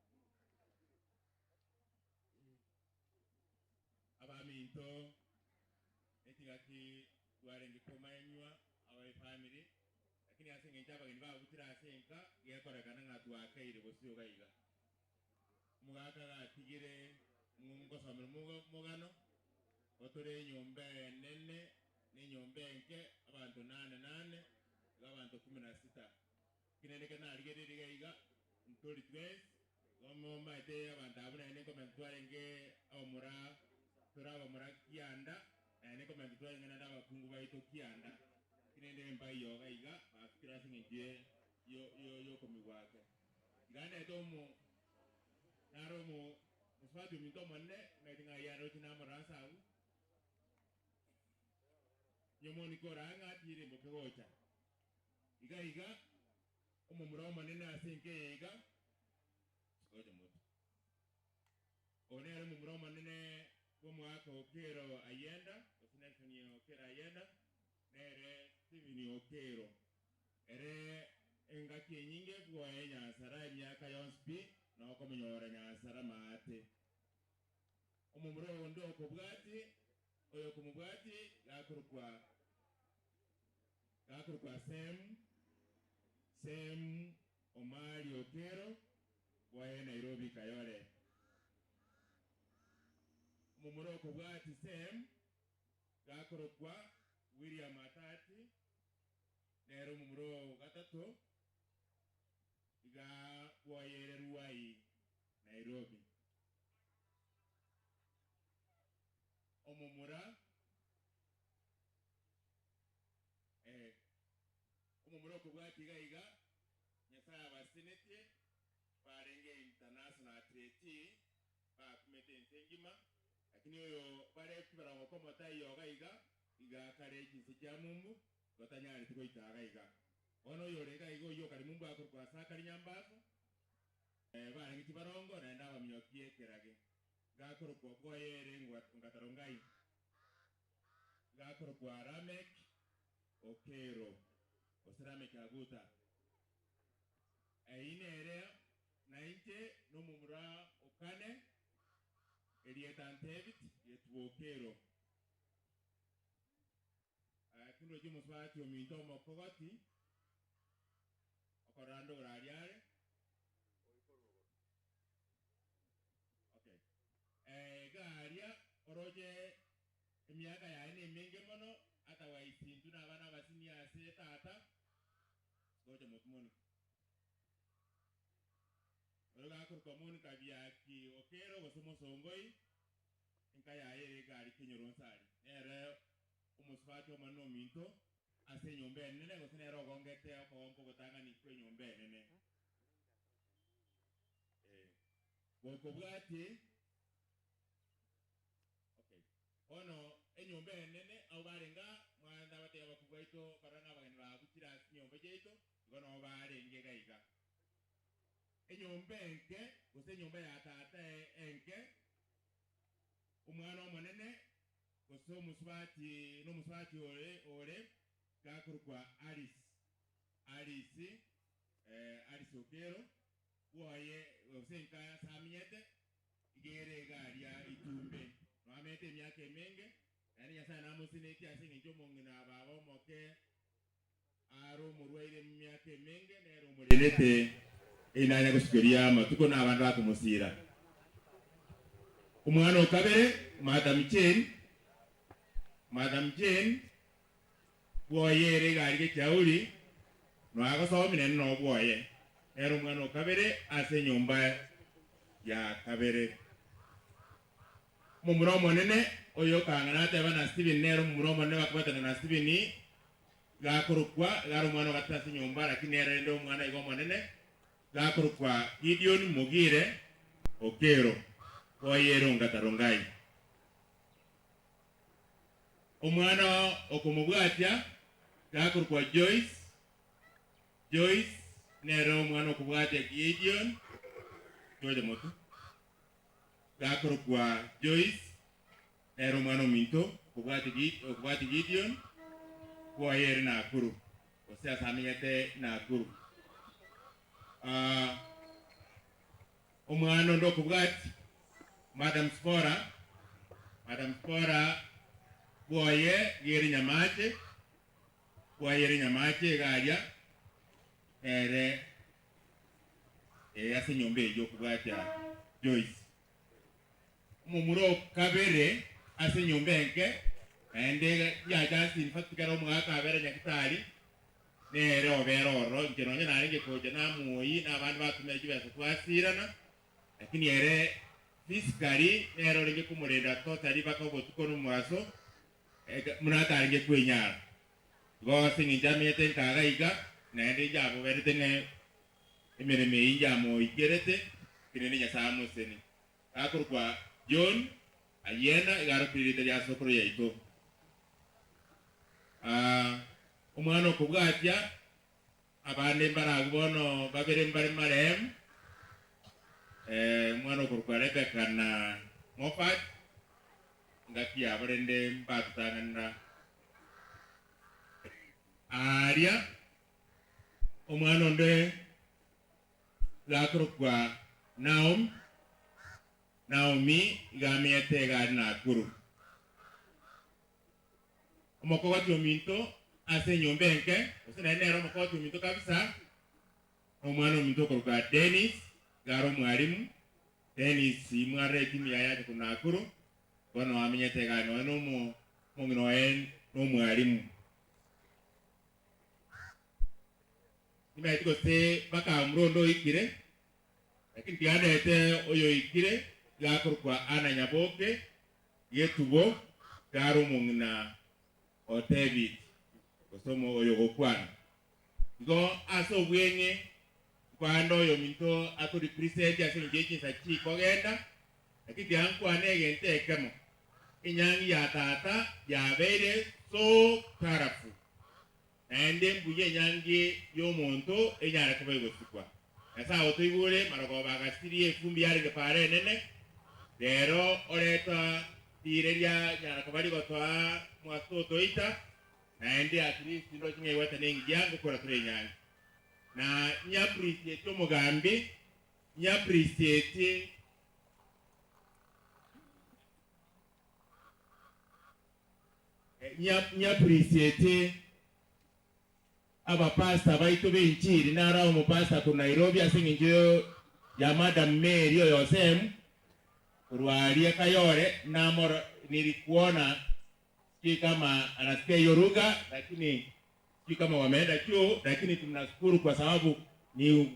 [SPEAKER 12] Abaminto, etingaki warengi komayanywa our family. Lakini asinga njaba ngiba butira asenka yekorekana ngatu akaire bosio gaiga. Mugaka gatigire mungo samir mugano. Otore nyombe nene ni nyombe nke abantu 8 abantu 16 kineneke na rigere gaiga ntori twes gomo maite abantu abuna ne komentware nge omura turaba mura kianda ne komentware ngena ndaba kungu baito kianda kinende mbai yo gaiga bakira singe yo komiwake gane domo naromo muswatu mintomo ne medinga yaro tinamara sawu nyomoni koranga tire mbokegocha iga umumura manene asenke iga oje moto onere umumura manene kumwaka okero ayenda osinelfoni okero ayenda nere Steveni okero ere engaki nyinge kwa enya sara myaka yonspi no komenyora nya sara mate umumura ondo okobwati oyo kumubwati gakurukwa Sem Omari Okero wae Nairobi Kayole mumuroko bwati Sem gakorokwa William Atati nero mumuro gatatu iga wae Ruai Nairobi omumura umumuroko bwatiga iga nyasaya abasenete barenge international treaty bakumete nsengima lakini oyo bare kubarango komota yoga iga kare kinsi kya mumbu gotanyari tiko itaga iga ono yorega igo yo kari mumbu akorwa sakari nyambaso barenge kibarongo na ndaba myokie kerage gakorwa koyere ngatarongai gakorwa Ramek Okero osirame kaguta einere nainte no mumura okane Elieta David yetuokero kuno jimo swati ominto mokogoti okorando rariare okay garia oroje emiaka ya ene menge mono ata waisindu na bana basini ase tata goje motmoni oroga kurkomoni kabia ki okero gosomo songoi inka ya ere gari kinyuronsari ere umusfati omano minto ase nyombe nene gosene rogongete okompo gotanga ni kwe nyombe nene bwati okay ono enyombe nene aubarenga mwanda bate bakugwaito karanga bageni bagutira nyombe jeito gono barenge gaiga enyomba enke gose enyomba ya tata enke omwana omonene gose n'omuswati ore gakurukwa Alice Okero woye osenka samiete igere garia itumbe nwamete emyaka emenge yani yasa namusineti asinga njomongina ababo moke aro murwaire emyaka emenge nero murenete inanya gusukiria matuko n'abantu bakumusira umwana okabere Madam Jane boye regari chauli no agasomine no boye ero umwana okabere ase nyumba ya kabere mumuromo nene oyo kangana teba na Steven nero mumuromo nene bakubata na Steven gakurukwa garo umwana gatase nyumba lakini ero umwana igomo nene gakurukwa Gideon Mugire Okero oyero ngatarongai omwana okumubwatya gakurukwa Joyce nero omwana okubwatya Gideon Joyce moto gakurukwa Joyce nero omwana ominto okubwatya Gideon oyero Nakuru osea samiyete Nakuru omwana ndokubwatya Madam Spora boye geri nyamache garia ere ase nyombe yo kubwatya Joyce mumuro kabere ase nyombe enke ende ya Justin fatikaro mwaka abere nyakitari nere oberoro ngironye naringe koje namuyi n'abantu batumye kibese twasirana lakini ere fiskari nero ringe kumurenda totali bakabotuko n'umwaso munataringe kwenyara gose nginjamete nkagaiga nende jabo berete ne emireme injamo igerete kinene nyasamuseni akurukwa John ayena igaro pirite ya sokoro yaito umwana okubwatya abande mbaragubono babere mbare marem mwana okurukwa Rebecca na Moffat ngati abarende mbatutangana aria omwana onde gakurukwa Naomi igamiete gari Nakuru omokogoti ominto ase nyombe enke osenenero omokogoti ominto kabisa omwana ominto okurukwa Dennis garo mwalimu Dennis mware kimya yake kuna Nakuru bono amenyete gano mungino no mwalimu nimetiko se baka mrondo ikire lakini tiadete oyo ikire gakurukwa Ana Nyaboke yetubo garo mungina Otebit kosomo oyo gokwana go aso bwenye kwando yo minto akuri present asingeje sachi kogenda lakini yankwane gente kemo inyangi ya tata ya bere so karafu ende mbuye nyangi yo monto enyara kubego sikwa asa otoibure marako bagasiri efumbi yari gepare nene Pero oreta tireria nyara kabari gotwa mwasoto ita na ende at least ndo kimwe wata nengiango kora tule nyangi na nya appreciate omugambi nya appreciate nya appreciate aba pasta baito benchiri nara omu pasta ku Nairobi asinginjo ya Madam Mary Yosem Ruaria Kayore namoro nilikuona si kama anasikia yoruga lakini si kama wameenda chuo, lakini tunashukuru kwa sababu ni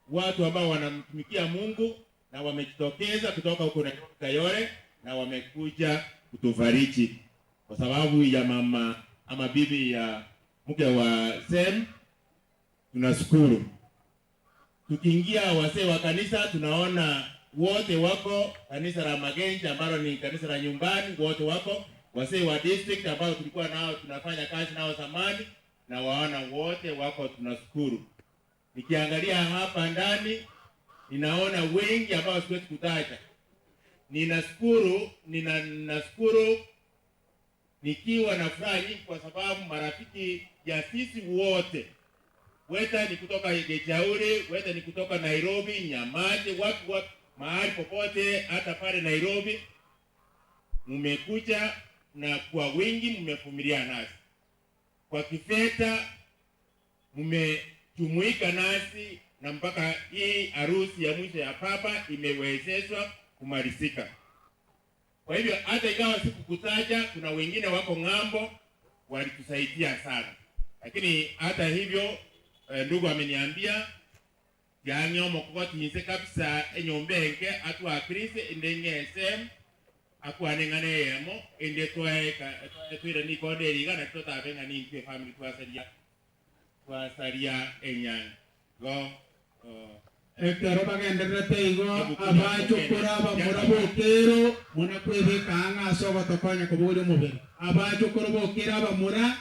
[SPEAKER 12] watu ambao wanamtumikia Mungu na wamejitokeza kutoka huko Kayore na wamekuja kutufariji kwa sababu ya mama ama bibi ya mke wa Sem. Tunashukuru. Tukiingia wasee wa kanisa tunaona wote wako, kanisa la Magenji ambalo ni kanisa la nyumbani wote wako, wasee wa district ambao tulikuwa nao tunafanya kazi nao zamani na waona wote wako, tunashukuru. Nikiangalia hapa ndani ninaona wengi ambao siwezi kutaja. Ninashukuru nikiwa na furaha nyingi kwa sababu marafiki ya sisi wote, weta ni kutoka Gechauri, weta ni kutoka Nairobi, Nyamache, wapi mahali popote, hata pale Nairobi, mmekuja na kwa wingi mmevumilia nasi. Kwa kifedha mmejumuika nasi na mpaka hii harusi ya mwisho ya papa imewezeshwa kumalizika. Kwa hivyo hata ikawa sikukutaja, kuna wengine wako ng'ambo walitusaidia sana. Lakini hata hivyo ndugu ameniambia yanyo mokoti nise kabisa enyombenge atwa Kristo indenge SM akwanengane yemo inde twire ni kode ligana tutabenga ni kwa family twasaria enyang go
[SPEAKER 5] ekero bagenderete igo abachokora bamura bokero muna kwebeka anga soba tokonya kuburi mubiri abachokora bokera bamura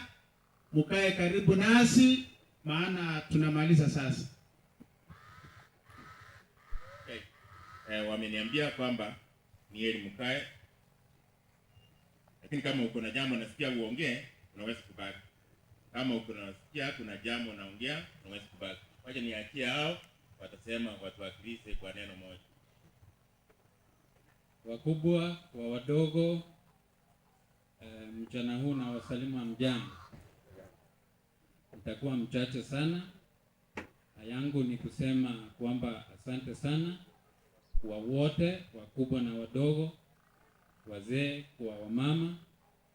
[SPEAKER 5] mukae karibu nasi maana tunamaliza sasa.
[SPEAKER 12] Okay. Wameniambia kwamba ni heri mkae, lakini kama uko na jambo nasikia uongee unaweza kubaki. Kama uko nasikia kuna jambo naongea unaweza kubaki. Wacha niachie hao watasema watuwakilishe kwa neno moja.
[SPEAKER 13] Wakubwa wa wadogo, mchana huu na wasalimu hamjambo. Nitakuwa mchache sana. Yangu ni kusema kwamba asante sana kwa wote, wakubwa na wadogo, wazee kwa wamama,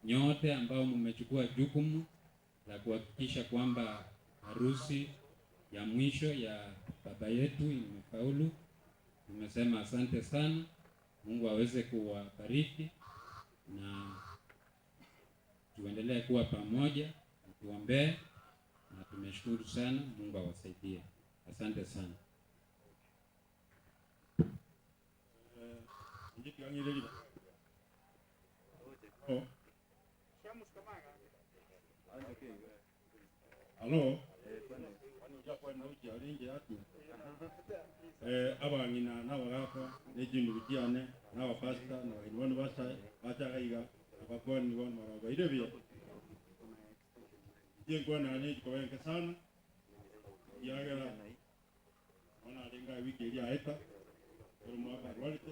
[SPEAKER 13] nyote ambao mmechukua jukumu la kuhakikisha kwamba harusi ya mwisho ya baba yetu imefaulu. Nimesema asante sana. Mungu aweze kuwabariki na tuendelee kuwa pamoja, tuombee, na tumeshukuru sana. Mungu awasaidie. Asante sana.
[SPEAKER 2] Hello. Abangina n'abagaka n'ekintu bikyane n'abapasita n'abayiwani basai bakyagayiga abakwani bano maraba irebye yengwana ne kowenke sana yagera ona alenga wiki ile aita kwa mwaka walite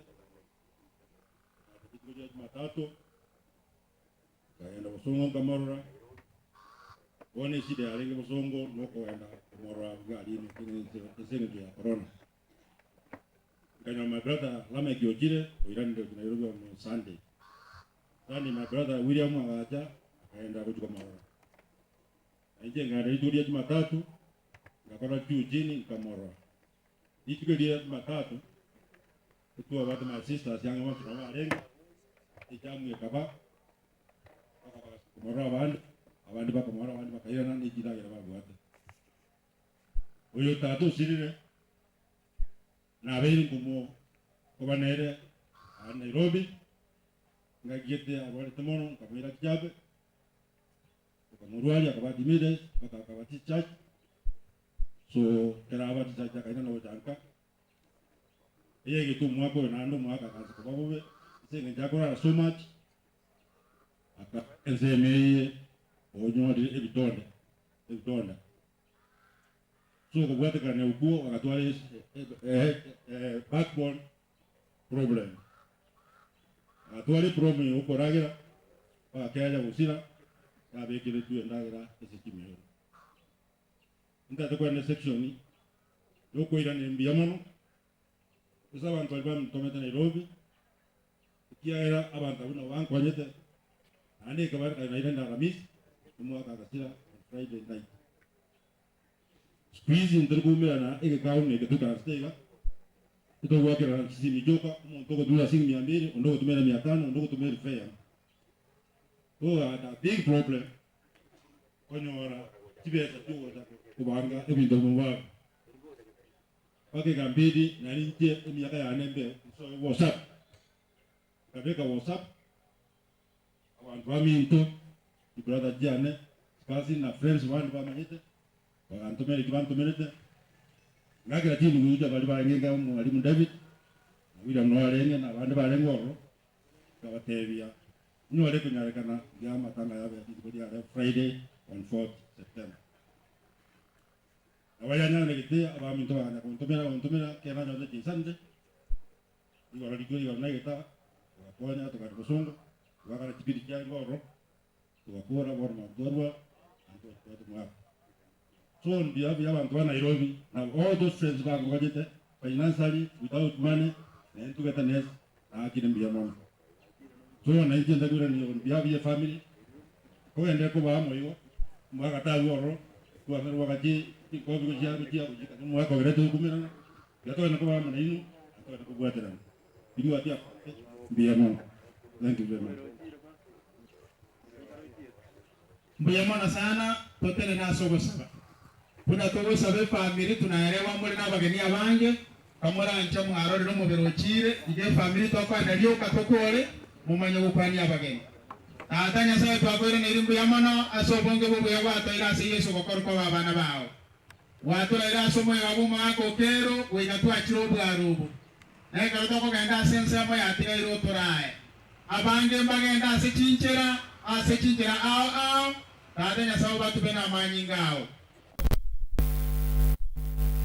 [SPEAKER 2] tukikuja Jumatatu kaenda Busongo Kamarura one shida alenga Busongo noko enda Kamarura gari ni kingi ya corona. My brother Lama Giojire, we ran to Nairobi on Sunday. My brother William Agacha, and I would come over. I think I read to Matatu, Nakara Jini, Kamora. Each good year Matatu, the two of my sisters, young ones from Arenga, the Jamu Kaba, Moravan, Avandaba Kamara, and Makayana, Nijida Yavagat. We tattoo city. Na veli como Cobanere a Nairobi, Gagete a Guatemala, Camila Jabe, Camurualia, Cabatimedes, Cabati Church, so Carabati Church, I don't know Janka. Here you two Mako and Ando Maka as Cobabe, saying Jacora so much. And say, may or you want it done. So the weather can go at backbone problem. Actually, problem of Koraga, Kaya Usila, I make it to another as a team. In that one section, no Koyan in Biamano, the Savan Tolban Tomato Nairobi, Kiara Abantavuna, one quality, and they cover an island Aramis, Muaka Friday night. Squeeze in the Gumana, a gown, a Duka Stega. It don't work around Simi Joka, Toko Dula Sing me a minute, or no to Mary Miatan, or no to Mary Fair. Oh, a big problem. When you are Tibet, Kubanga, every Domuwa. Okay, can be the Naninja, Miaka, and so what's up? Kabeka was up. I want coming to the brother Janet, passing a friend's one by my head. To minute, ngagira tini kuja bali barenga mwalimu David William Noarenge na bandi barengoro kabatebia nyore kunyarekana ya matanga ya Friday on 4th September awayanya negite abaminto bana kuntumira kena nyote kisande igora dikuri igora negita waponya tukatusunga wakara kipindi cha ngoro tuwakora borma dorwa anto kwa mwa so on behalf of abantu wa Nairobi now all those friends back ngojete financially without money and togetherness akire mbia mama so na intenda kura ni on behalf of your family ko ende ko ba moyo mwaka taworo kwa ngero wakati ko bi ko jia ko mwaka gretu kumira ya to na ko ba mana inu to ko bwatera bidu atia mbia mama. Thank you very much.
[SPEAKER 5] Mbia mwana sana totele na sogo saba. Kuna togo sabe family tunaelewa muri n'abageni abange kamura ncha mwarore no mubero chire ige family tokwa nalyo katokore mumanye gukwani abageni. Atanya sabe twakwere ne rimbu yamano asobonge bobo yagwato irasi Yesu gokorko babana bawo. Watura iraso moyo abuma ko kero wega twachiro bwarubu. Na karuto ko genda sense mo yatira iro torae. Abange mbagenda asechinchera ao atanya sabe batu bena manyingao.